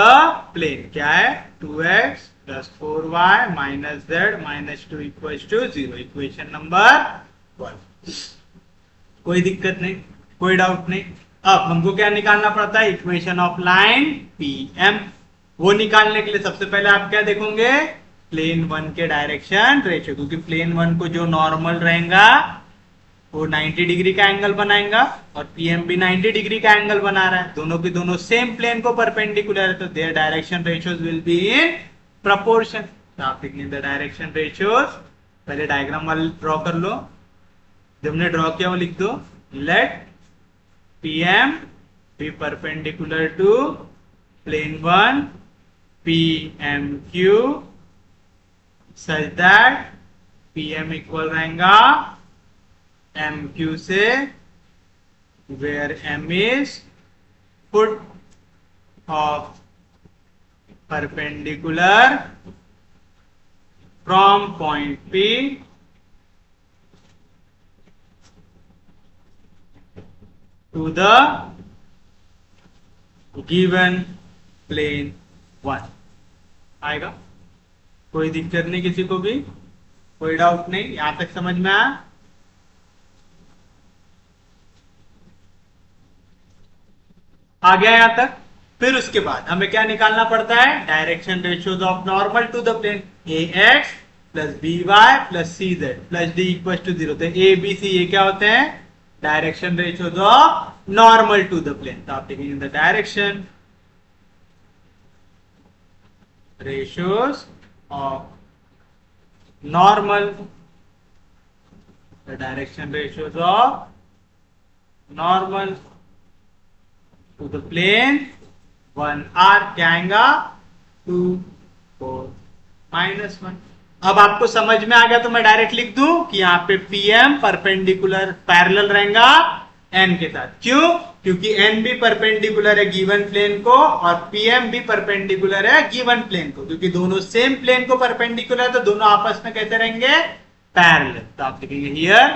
प्लेन. क्या है? 2x plus 4y minus z minus 2 equals to 0. Equation number 1. कोई दिक्कत नहीं, कोई डाउट नहीं. अब हमको क्या निकालना पड़ता है? Equation of line PM. वो निकालने के लिए सबसे पहले आप क्या देखोगे? प्लेन 1 के डायरेक्शन रेशियो. क्योंकि प्लेन 1 को जो नॉर्मल रहेगा वो 90 डिग्री का एंगल बनाएगा और PM भी 90 डिग्री का एंगल बना रहा है. दोनों के दोनों सेम प्लेन को परपेंडिकुलर है तो their direction ratios will be in proportion. तो आप लिखेंगे द डायरेक्शन रेशियोज. पहले डायग्राम वाले ड्रॉ कर लो. जब हमने ड्रॉ किया वो लिख दो. Let PM be perpendicular to plane 1 PMQ such that PM equal रहेगा MQ से, where M is foot of perpendicular from point P to the given plane 1। आएगा? कोई दिक्कत नहीं किसी को भी, कोई डाउट नहीं, यहां तक समझ में आया? आ गया यहां तक? फिर उसके बाद हमें क्या निकालना पड़ता है? Direction ratios of normal to the plane ax plus by plus cz plus d equal to 0। तो a b c ये क्या होते हैं? Direction ratios of normal to the plane. तो आप लिखेंगे the direction ratios of normal, the direction ratios of normal to the plane 1 r क्या आएगा? 2 4 -1। अब आपको समझ में आ गया तो मैं डायरेक्ट लिख दूं कि यहाँ पे PM परपेंडिकुलर पैरेलल रहेगा N के साथ। क्यों? क्योंकि N भी परपेंडिकुलर है गिवन प्लेन को और PM भी परपेंडिकुलर है गिवन प्लेन को। क्योंकि दोनों सेम प्लेन को परपेंडिकुलर है तो दोनों आपस में कैसे रहेंगे? पैरेलल। तो आप लिखेंगे here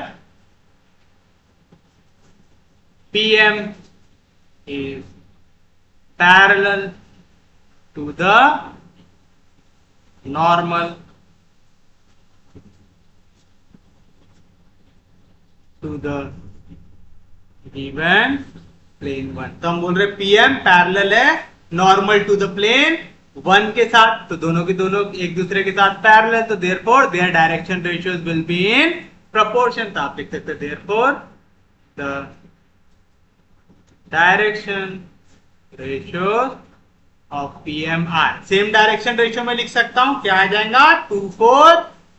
PM is parallel to the normal to the given plane 1। तो हम बोल रहे PM पैरेलल है नॉर्मल टू द प्लेन 1 के साथ, तो दोनों के दोनों एक दूसरे के साथ पैरेलल, तो therefore their direction ratios will be in proportion. तो आप लिख सकते हैं therefore the direction ratios of PM are. Same direction ratio में लिख सकता हूं, क्या आ जाएगा? 2 4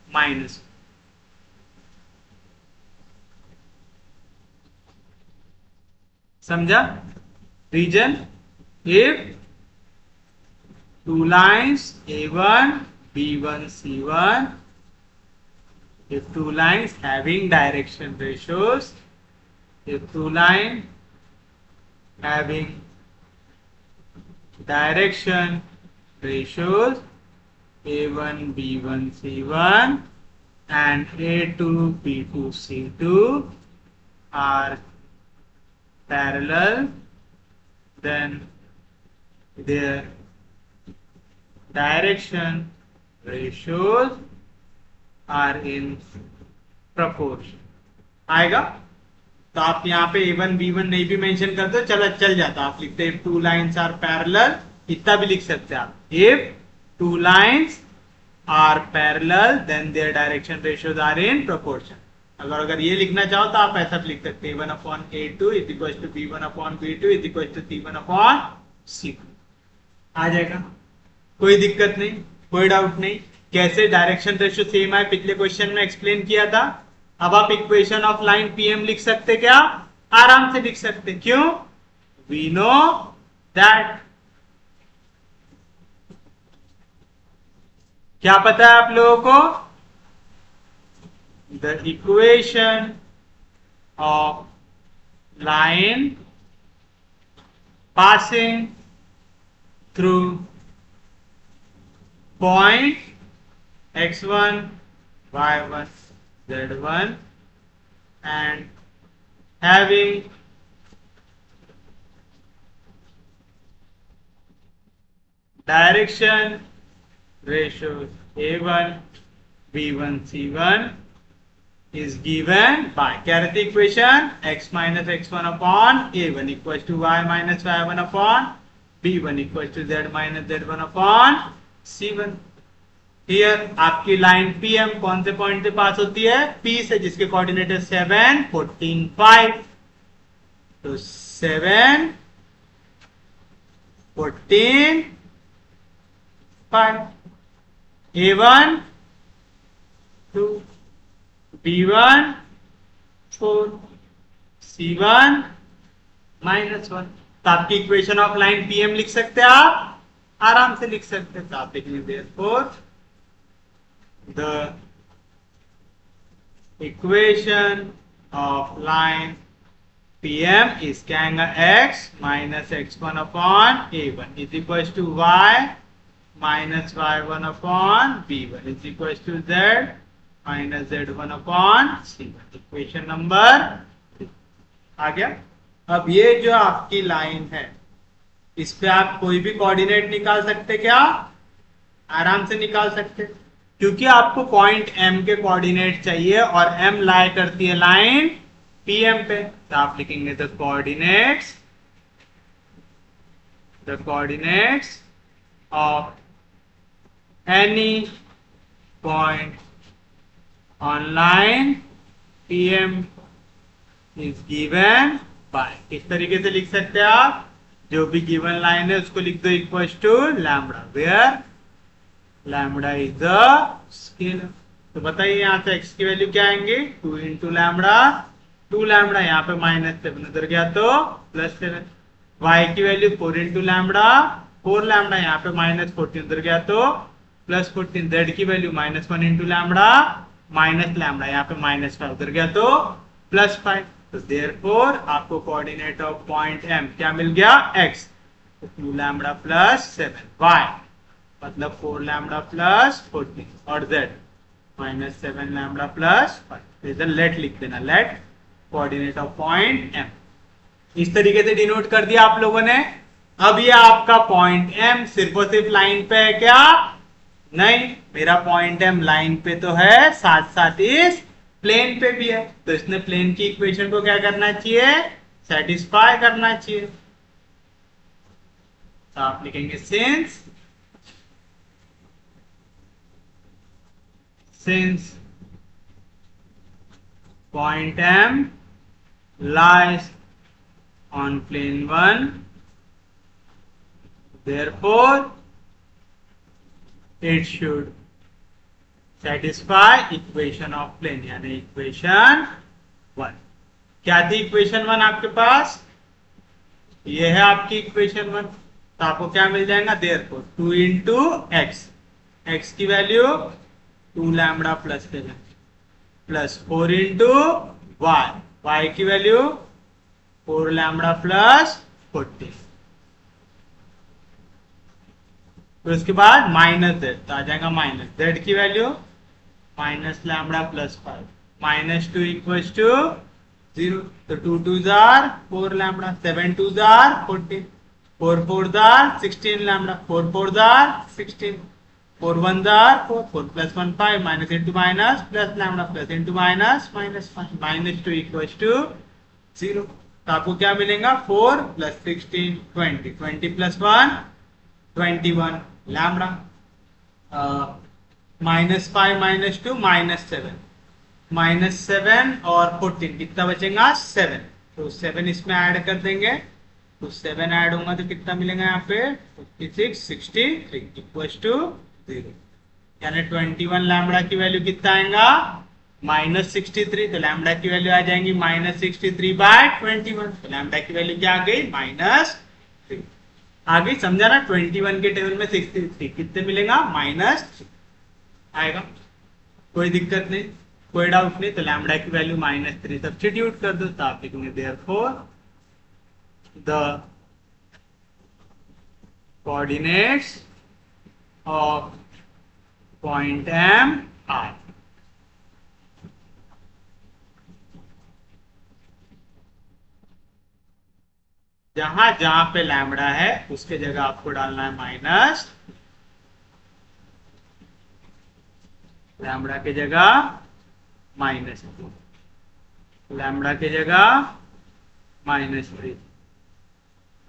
-1। समझा? Reason if two lines A1 B1 C1, if two lines having direction ratios, if two lines having direction ratios A1 B1 C1 and A2 B2 C2 are parallel, then their direction ratios are in proportion। आएगा? तो आप यहाँ पे A1 B1 नहीं भी mention करते चल जाता, आप लिखते हैं टू लाइन्स आर पैरेलल, इतना भी लिख सकते हैं आप। If two lines are parallel then their direction ratios are in proportion. अगर ये लिखना चाहो तो आप ऐसा भी लिख सकते हैं A1/A2 is equal to B1/B2 is equal to C1/C2। आ जाएगा? कोई दिक्कत नहीं, कोई डाउट नहीं। कैसे? डायरेक्शन रेशियो सेम है, पिछले क्वेश्चन में एक्सप्लेन किया था। अब आप इक्वेशन ऑफ लाइन PM लिख सकते क्या? आराम से लिख सकते। क्यों? वी नो दैट, क्या पता है आप लोगों को? The equation of line passing through point x1 y1 z1 and having direction ratios A1 B1 C1 is given by, क्या रहती equation? x minus x1 upon A1 equals to y minus y1 upon B1 equals to z minus z1 upon C1। Here आपकी line PM कौन से point से पास होती है? P से, जिसके कोऑर्डिनेट है 7 14 5। तो 7 14 5, A1 2, B1 4, C1 -1। तो आपकी इक्वेशन ऑफ लाइन PM लिख सकते हैं आप, आराम से लिख सकते हैं। तो आप लिखेंगे therefore the equation of line PM is क्या आएगा x minus x1 upon a1 is equals to y minus y1 upon b1 is equals to z minus z1 upon c1 equation number आ गया। अब ये जो आपकी लाइन है इस पे आप कोई भी कोऑर्डिनेट निकाल सकते क्या? आराम से निकाल सकते, क्योंकि आपको पॉइंट M के कोऑर्डिनेट चाहिए और M लाई करती है लाइन PM पे। तो आप लिखेंगे the coordinates of any point on line PM is given by. किस तरीके से लिख सकते हैं आप? जो भी गिवन लाइन है उसको लिख दो equal to lambda, where lambda is the scalar. तो बताइए यहाँ से x की वैल्यू क्या आएंगे? 2 इंटू लैम्बडा, 2 लैम्बडा यहाँ पे -7 उधर गया तो +7। y की वैल्यू 4 इंटू लैम्बडा, 4 लैम्बडा यहाँ पे -14 उधर गया तो +14। z की value -1 into lambda minus lambda यहाँ पे -5 उधर गया तो +5। तो देयरफॉर आपको कोऑर्डिनेट ऑफ पॉइंट M क्या मिल गया? x। तो 2 लैम्बडा +7, y मतलब 4 लैम्बडा +14 और z -7 लैम्बडा +5। इधर लेट लिख देना, let coordinate of point M। इस तरीके से डिनोट कर दिया आप लोगों ने। अब ये आपका पॉइंट M सिर्फ और सिर्फ लाइन पे है क्या? नहीं, मेरा पॉइंट M लाइन पे तो है, साथ साथ इस प्लेन पे भी है। तो इसने प्लेन की इक्वेशन को क्या करना चाहिए? सेटिस्फाई करना चाहिए। तो आप लिखेंगे since point M lies on plane 1, therefore it should satisfy equation of plane, यानी इक्वेशन 1। क्या थी इक्वेशन 1 आपके पास? ये है आपकी इक्वेशन 1। तो आपको क्या मिल जाएगा? therefore 2 इंटू x की वैल्यू 2 लैम्बडा +7 +4 इंटू y की वैल्यू 4 लैम्बडा +14। तो इसके बाद -z, तो आ जाएगा z की वैल्यू -λ +5 -2 इक्वल्स टू 0। तो 2 2s are 4 lambda, 7 2s are 14, 4 4s are 16 lambda, 4 4s are 16, 4 1s are 4, 4 + 1 5 minus into minus plus lambda plus into minus -5 -2 equals to 0। तो आपको क्या मिलेगा? 4 + 16 20, 20 + 1 21 लैम्बडा, -5 -2 -7 और 14 कितना बचेगा? 7। तो 7 इसमें ऐड कर देंगे, तो 7 ऐड होगा तो कितना मिलेगा यहाँ पे? 56 63 इक्वल्स टू 0। यानी 21 लैम्बडा की वैल्यू कितना आएगा? -63। तो लैम्बडा की वैल्यू आ जाएंगी -63/21। तो लैम्बडा की वैल्यू क्या आ गई? -3 आ गई। समझा ना? 21 के टेबल में 63 कितने मिलेगा? -3 आएगा। कोई दिक्कत नहीं, कोई डाउट नहीं। तो लैम्बडा की वैल्यू -3 सब्स्टिट्यूट कर दो। तो आप लिखेंगे therefore the coordinates of point M are. जहां जहां पे लैम्बडा है उसके जगह आपको डालना है माइनस, लैम्बडा के जगह -2, लैम्बडा के जगह -3,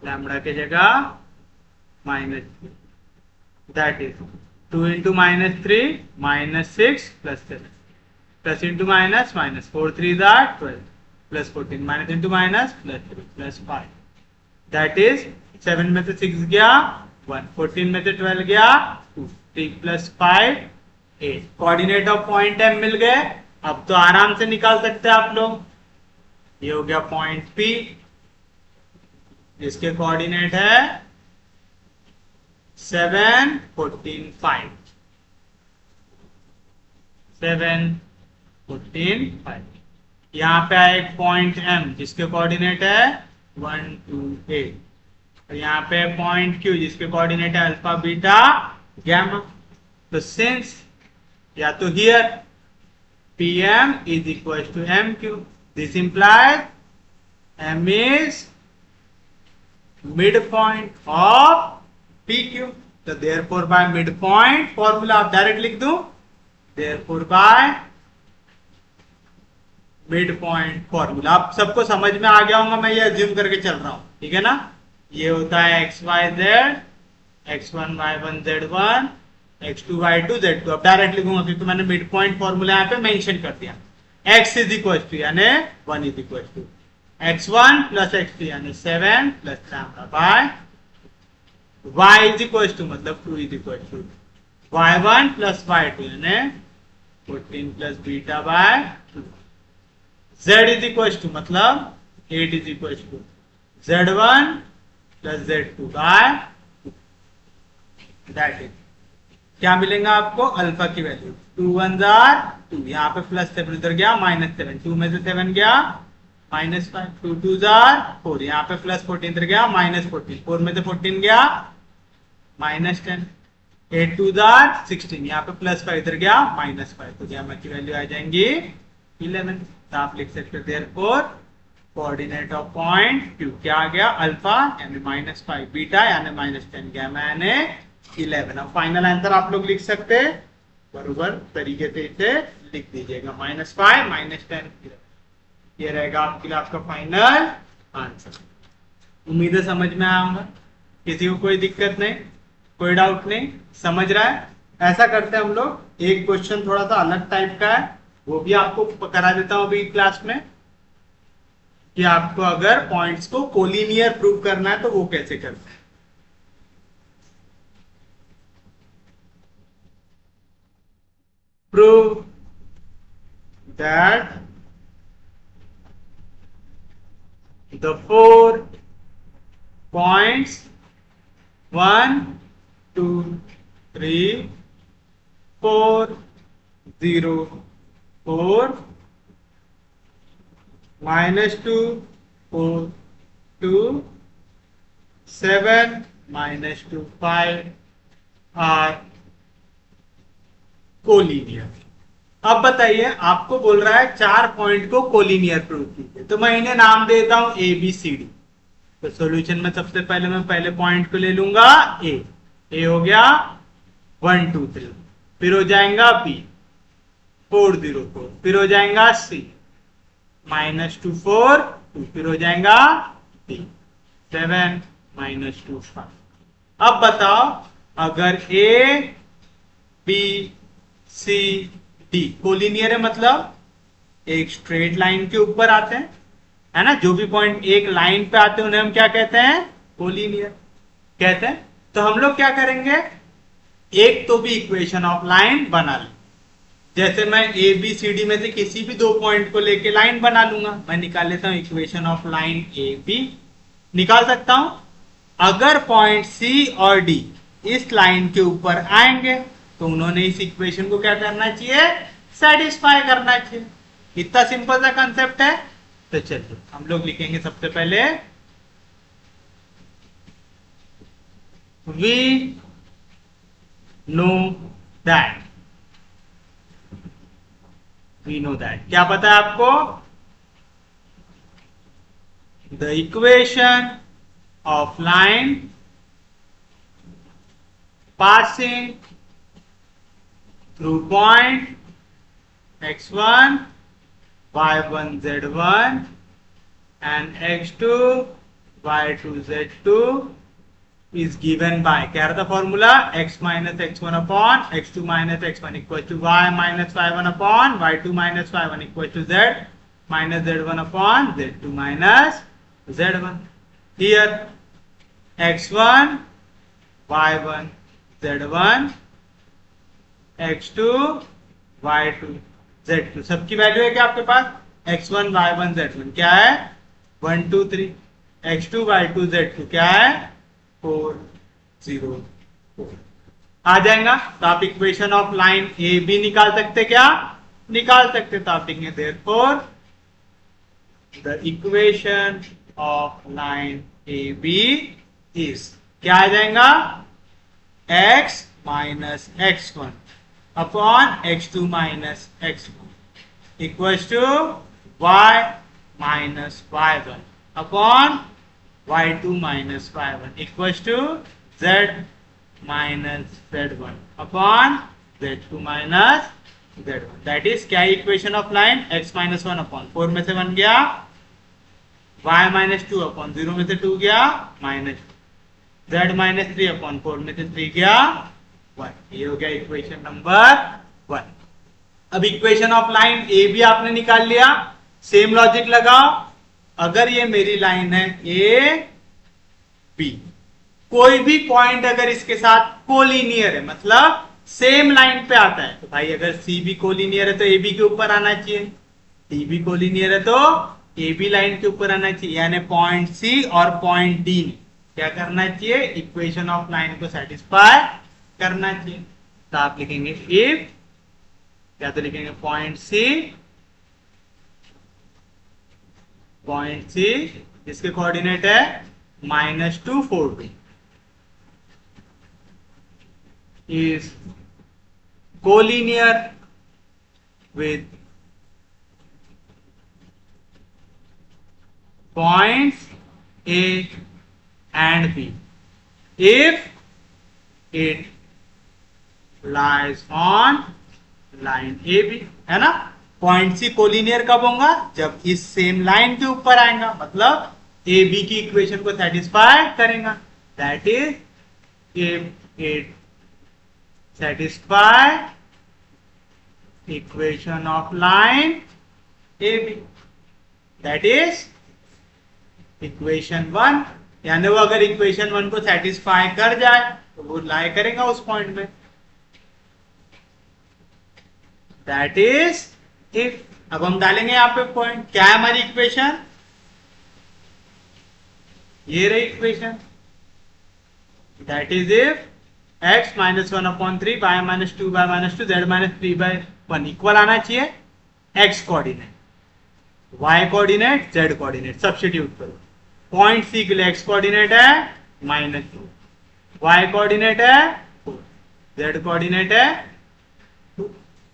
लैम्बडा के जगह -3। That is 2 into -3 -6 + 7 plus into minus 4 3s are 12 plus 14 minus into minus +3 plus 5। That is 7 में से 6 गया 1, 14 में से 12 गया 2, 3 + 5 8। कोऑर्डिनेट ऑफ पॉइंट M मिल गए। अब तो आराम से निकाल सकते हैं आप लोग। ये हो गया पॉइंट P जिसके कोऑर्डिनेट है 7 14 5, 7 14 5। यहाँ पे आया एक पॉइंट M जिसके कोऑर्डिनेट है 1 2 8 और यहाँ पे पॉइंट Q जिसके कोऑर्डिनेट है अल्फा बीटा गैमा। तो सिंस या तो here PM is equal to MQ, this implies M is midpoint of PQ. तो therefore by midpoint फॉर्मूला आप डायरेक्ट लिख दो, therefore by midpoint फॉर्मूला। आप सबको समझ में आ गया होगा, मैं ये अज्यूम करके चल रहा हूं, ठीक है ना। ये होता है x Y Z, x1 y1 z1 x2 y2 z2। अब डायरेक्ट लिखूंगा क्योंकि मैंने मिड पॉइंट फॉर्मूला यहाँ पे मेंशन कर दिया। x इज इक्वल टू यानी 1 is equal to x1 plus x2 यानी 7 plus lambda by y is equal to मतलब 2 is equal to y1 plus y2 यानी 14 plus beta by 2। z is equal to मतलब 8 is equal to z1 plus z2 by that is क्या मिलेगा आपको, alpha की value 2 1 2, यहाँ पे plus 7 उधर गया -7, 2 में से 7 गया -5, 2 2 4, यहाँ पे प्लस 14 इधर गया -14, 4 में से 14 गया -10, 8 2 16, यहाँ पे प्लस 5 इधर गया -5, तो गैमा की वैल्यू आ जाएंगी 11। तो आप लिख सकते हो therefore coordinate of point Q क्या आ गया, अल्फा यानी -5, बीटा यानी -10, गैमा यानी 11। अब फाइनल आंसर आप लोग लिख सकते हैं बराबर तरीके से, इसे लिख दीजिएगा -5 -10 ये रहेगा आपके लिए आपका फाइनल आंसर। उम्मीद है समझ में आया होगा, किसी को कोई दिक्कत नहीं, कोई डाउट नहीं, समझ रहा है। ऐसा करते हैं हम लोग, एक क्वेश्चन थोड़ा सा अलग टाइप का है, वो भी आपको करा देता हूं अभी क्लास में, कि आपको अगर पॉइंट्स को कोलिनियर प्रूव करना है तो वो कैसे करते हैं। Prove that the 4 points 1 2 3 4 0 4 -2 4 2 7 -2 5 are collinear. अब बताइए, आपको बोल रहा है 4 पॉइंट को कोलिनियर प्रूव कीजिए, तो मैं इन्हें नाम देता हूं ए बी सी डी। तो सॉल्यूशन में सबसे पहले मैं पहले पॉइंट को ले लूंगा ए हो गया 1 2 3, फिर हो जाएगा बी 4 0 4, फिर हो जाएगा सी -2 4 2, फिर हो जाएगा डी 7 -2 5। अब बताओ, अगर A B C D collinear है, मतलब एक स्ट्रेट लाइन के ऊपर आते हैं, है ना, जो भी पॉइंट एक लाइन पे आते हैं उन्हें हम क्या कहते हैं, कोलिनियर कहते हैं। तो हम लोग क्या करेंगे, एक तो भी इक्वेशन ऑफ लाइन बना लें। जैसे मैं ए बी सी डी में से किसी भी 2 पॉइंट को लेके लाइन बना लूंगा, मैं निकाल लेता हूं equation of line A B, निकाल सकता हूं। अगर पॉइंट सी और डी इस लाइन के ऊपर आएंगे तो उन्होंने इस इक्वेशन को क्या करना चाहिए, सेटिस्फाई करना चाहिए। इतना सिंपल सा कंसेप्ट है। तो चलिए हम लोग लिखेंगे सबसे पहले, we know that, we know that क्या पता है आपको, the equation of line passing through point x1 y1 z1 and x2 y2 z2 is given by, क्या रहता formula, x minus x1 upon x2 minus x1 equal to y minus y1 upon y2 minus y1 equal to z minus z1 upon z2 minus z1। Here x1 y1 z1 x2 y2 z2 सबकी value है क्या आपके पास, x1 y1 z1 क्या है 1 2 3, x2 y2 z2 क्या है 4 0 4 आ जाएगा। तो आप equation of line A B निकाल सकते क्या, निकाल सकते, तो आप लिखेंगे therefore the equation of line A B is, क्या आ जाएगा, x minus x1 upon x2 minus x1 equals to y minus y1 upon y2 minus y1 equals to z minus z1 upon z2 minus z1। That is क्या equation of line, x minus 1 upon 4 में से 1 गया, y minus 2 upon 0 में से 2 गया, minus z minus 3 upon 4 में से 3 गया 1। ये हो गया इक्वेशन नंबर 1। अब इक्वेशन ऑफ लाइन ए भी आपने निकाल लिया, सेम लॉजिक लगाओ। अगर ये मेरी लाइन है ए बी, कोई भी पॉइंट अगर इसके साथ कोलिनियर है, मतलब सेम लाइन पे आता है, तो भाई अगर सी भी कोलिनियर है तो ए बी के ऊपर आना चाहिए, डी भी कोलिनियर है तो ए बी लाइन के ऊपर आना चाहिए, यानी पॉइंट सी और पॉइंट डी क्या करना चाहिए, इक्वेशन ऑफ लाइन को सेटिस्फाई करना चाहिए। तो आप लिखेंगे इफ, क्या तो लिखेंगे पॉइंट सी जिसके कोऑर्डिनेट है -2 4 2 is collinear with points A and B if it lies on line AB, है ना। पॉइंट सी कोलिनियर कब होगा, जब इस सेम लाइन के ऊपर आएगा, मतलब ए बी की इक्वेशन को सेटिस्फाई करेगा। That is if it satisfy equation of line AB, that is equation 1। यानी वो अगर इक्वेशन 1 को सेटिस्फाई कर जाए तो वो लाई करेगा उस पॉइंट में। दैट इज इफ, अब हम डालेंगे यहाँ पे पॉइंट, क्या है हमारी इक्वेशन, ये रही equation. That is if x minus 1 upon 3 y minus 2 y minus 2 z minus 3 by 1 equal आना चाहिए x coordinate, y coordinate, z coordinate substitute करो। पॉइंट सी के लिए x कोऑर्डिनेट है -2, y कोऑर्डिनेट है 4, z कोऑर्डिनेट है 2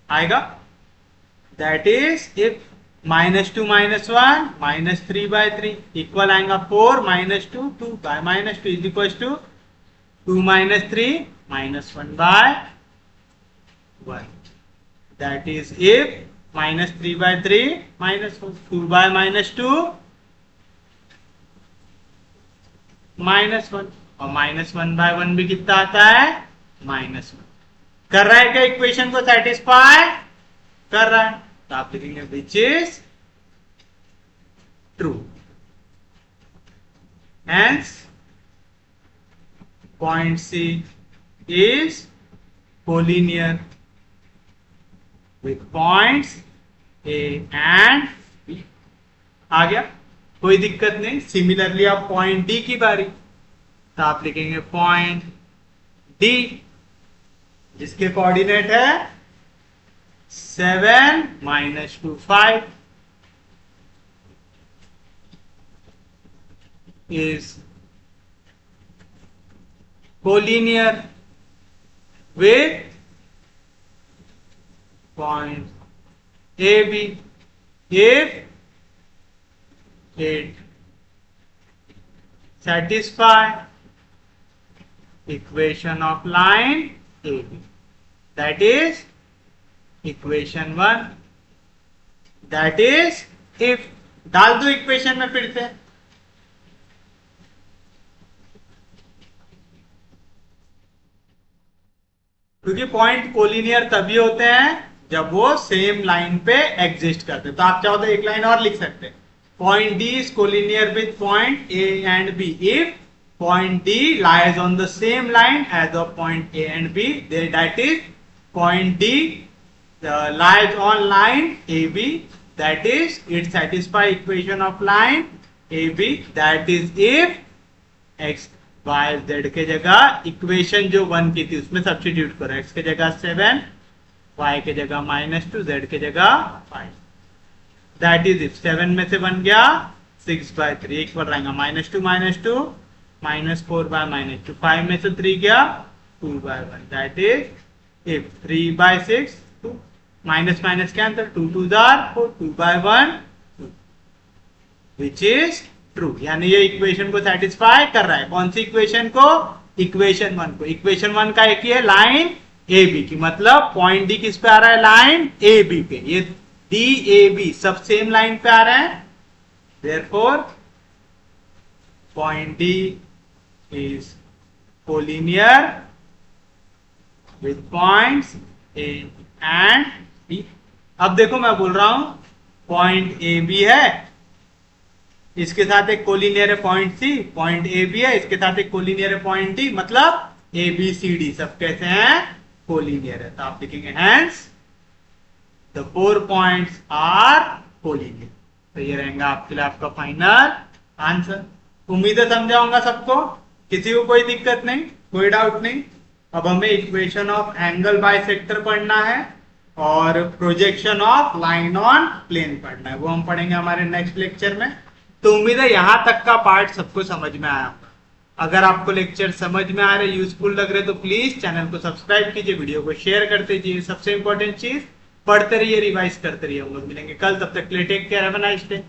आएगा। That is if -2 -1 -3 by 3 equal आएगा 4 -2 2 by -2 is equal to 2 - 3 -1 by 1। That is if -3 by 3 -1, 2 by -2 -1, और -1 by 1 भी कितना आता है, -1। कर रहा है क्या इक्वेशन को सेटिस्फाई, कर रहा है, तो आप लिखेंगे which is true. Hence point C is collinear with points A and B। आ गया, कोई दिक्कत नहीं। सिमिलरली आप पॉइंट D की बारी, तो आप लिखेंगे पॉइंट D जिसके कोऑर्डिनेट है 7 -2 5 is collinear with point AB if it satisfy equation of line AB, that is equation 1। that is if, डाल दो इक्वेशन में फिर से, क्योंकि पॉइंट कोलिनियर तभी होते हैं जब वो सेम लाइन पे एग्जिस्ट करते हैं। तो आप चाहो तो एक लाइन और लिख सकते हैं, point D is collinear with point A and B if point D lies on the same line as of point A and B, that is point D lies on line A B, that is it satisfy equation of line A B, that is if x y z के जगह equation जो 1 की थी उसमें substitute करो, x के जगह 7 y के जगह -2, z के जगह 5। दैट इज इफ 7 में से बन गया 6/3, एक बार रहेगा -2 -2 -4/-2, 5 में से 3 गया 2/1। That is if 3/6, minus minus cancel, 2 2 4, 2/1 2, which is true. यानी ये इक्वेशन को सेटिस्फाई कर रहा है। कौन सी इक्वेशन को? इक्वेशन 1 को। इक्वेशन 1 का एक ही है लाइन ए बी की, मतलब पॉइंट डी किस पे आ रहा है? लाइन ए बी पे। ये डी ए बी सब सेम लाइन पे आ रहे हैं, therefore point D is collinear with points A and B. अब देखो मैं बोल रहा हूं पॉइंट ए बी है, इसके साथ एक कोलिनियर है point C, point A B है, इसके साथ एक कोलिनियर है पॉइंट डी, मतलब ए बी सी डी सब कैसे हैं? कोलिनियर है। तो आप लिखेंगे hence the 4 points are collinear. तो ये रहेगा आपके लिए आपका फाइनल आंसर। उम्मीद है समझा होगा सबको, किसी को कोई दिक्कत नहीं, कोई डाउट नहीं। अब हमें इक्वेशन ऑफ एंगल बाइसेक्टर पढ़ना है और projection of line on plane पढ़ना है, वो हम पढ़ेंगे हमारे नेक्स्ट लेक्चर में। तो उम्मीद है यहां तक का पार्ट सबको समझ में आया। अगर आपको लेक्चर समझ में आ रहे, यूजफुल लग रहे, तो प्लीज चैनल को सब्सक्राइब कीजिए, वीडियो को शेयर करते जाइए। सबसे इंपॉर्टेंट चीज, पढ़ते रहिए, रिवाइज करते रहिए। हम लोग मिलेंगे कल, तब तक के लिए take care, have a nice day.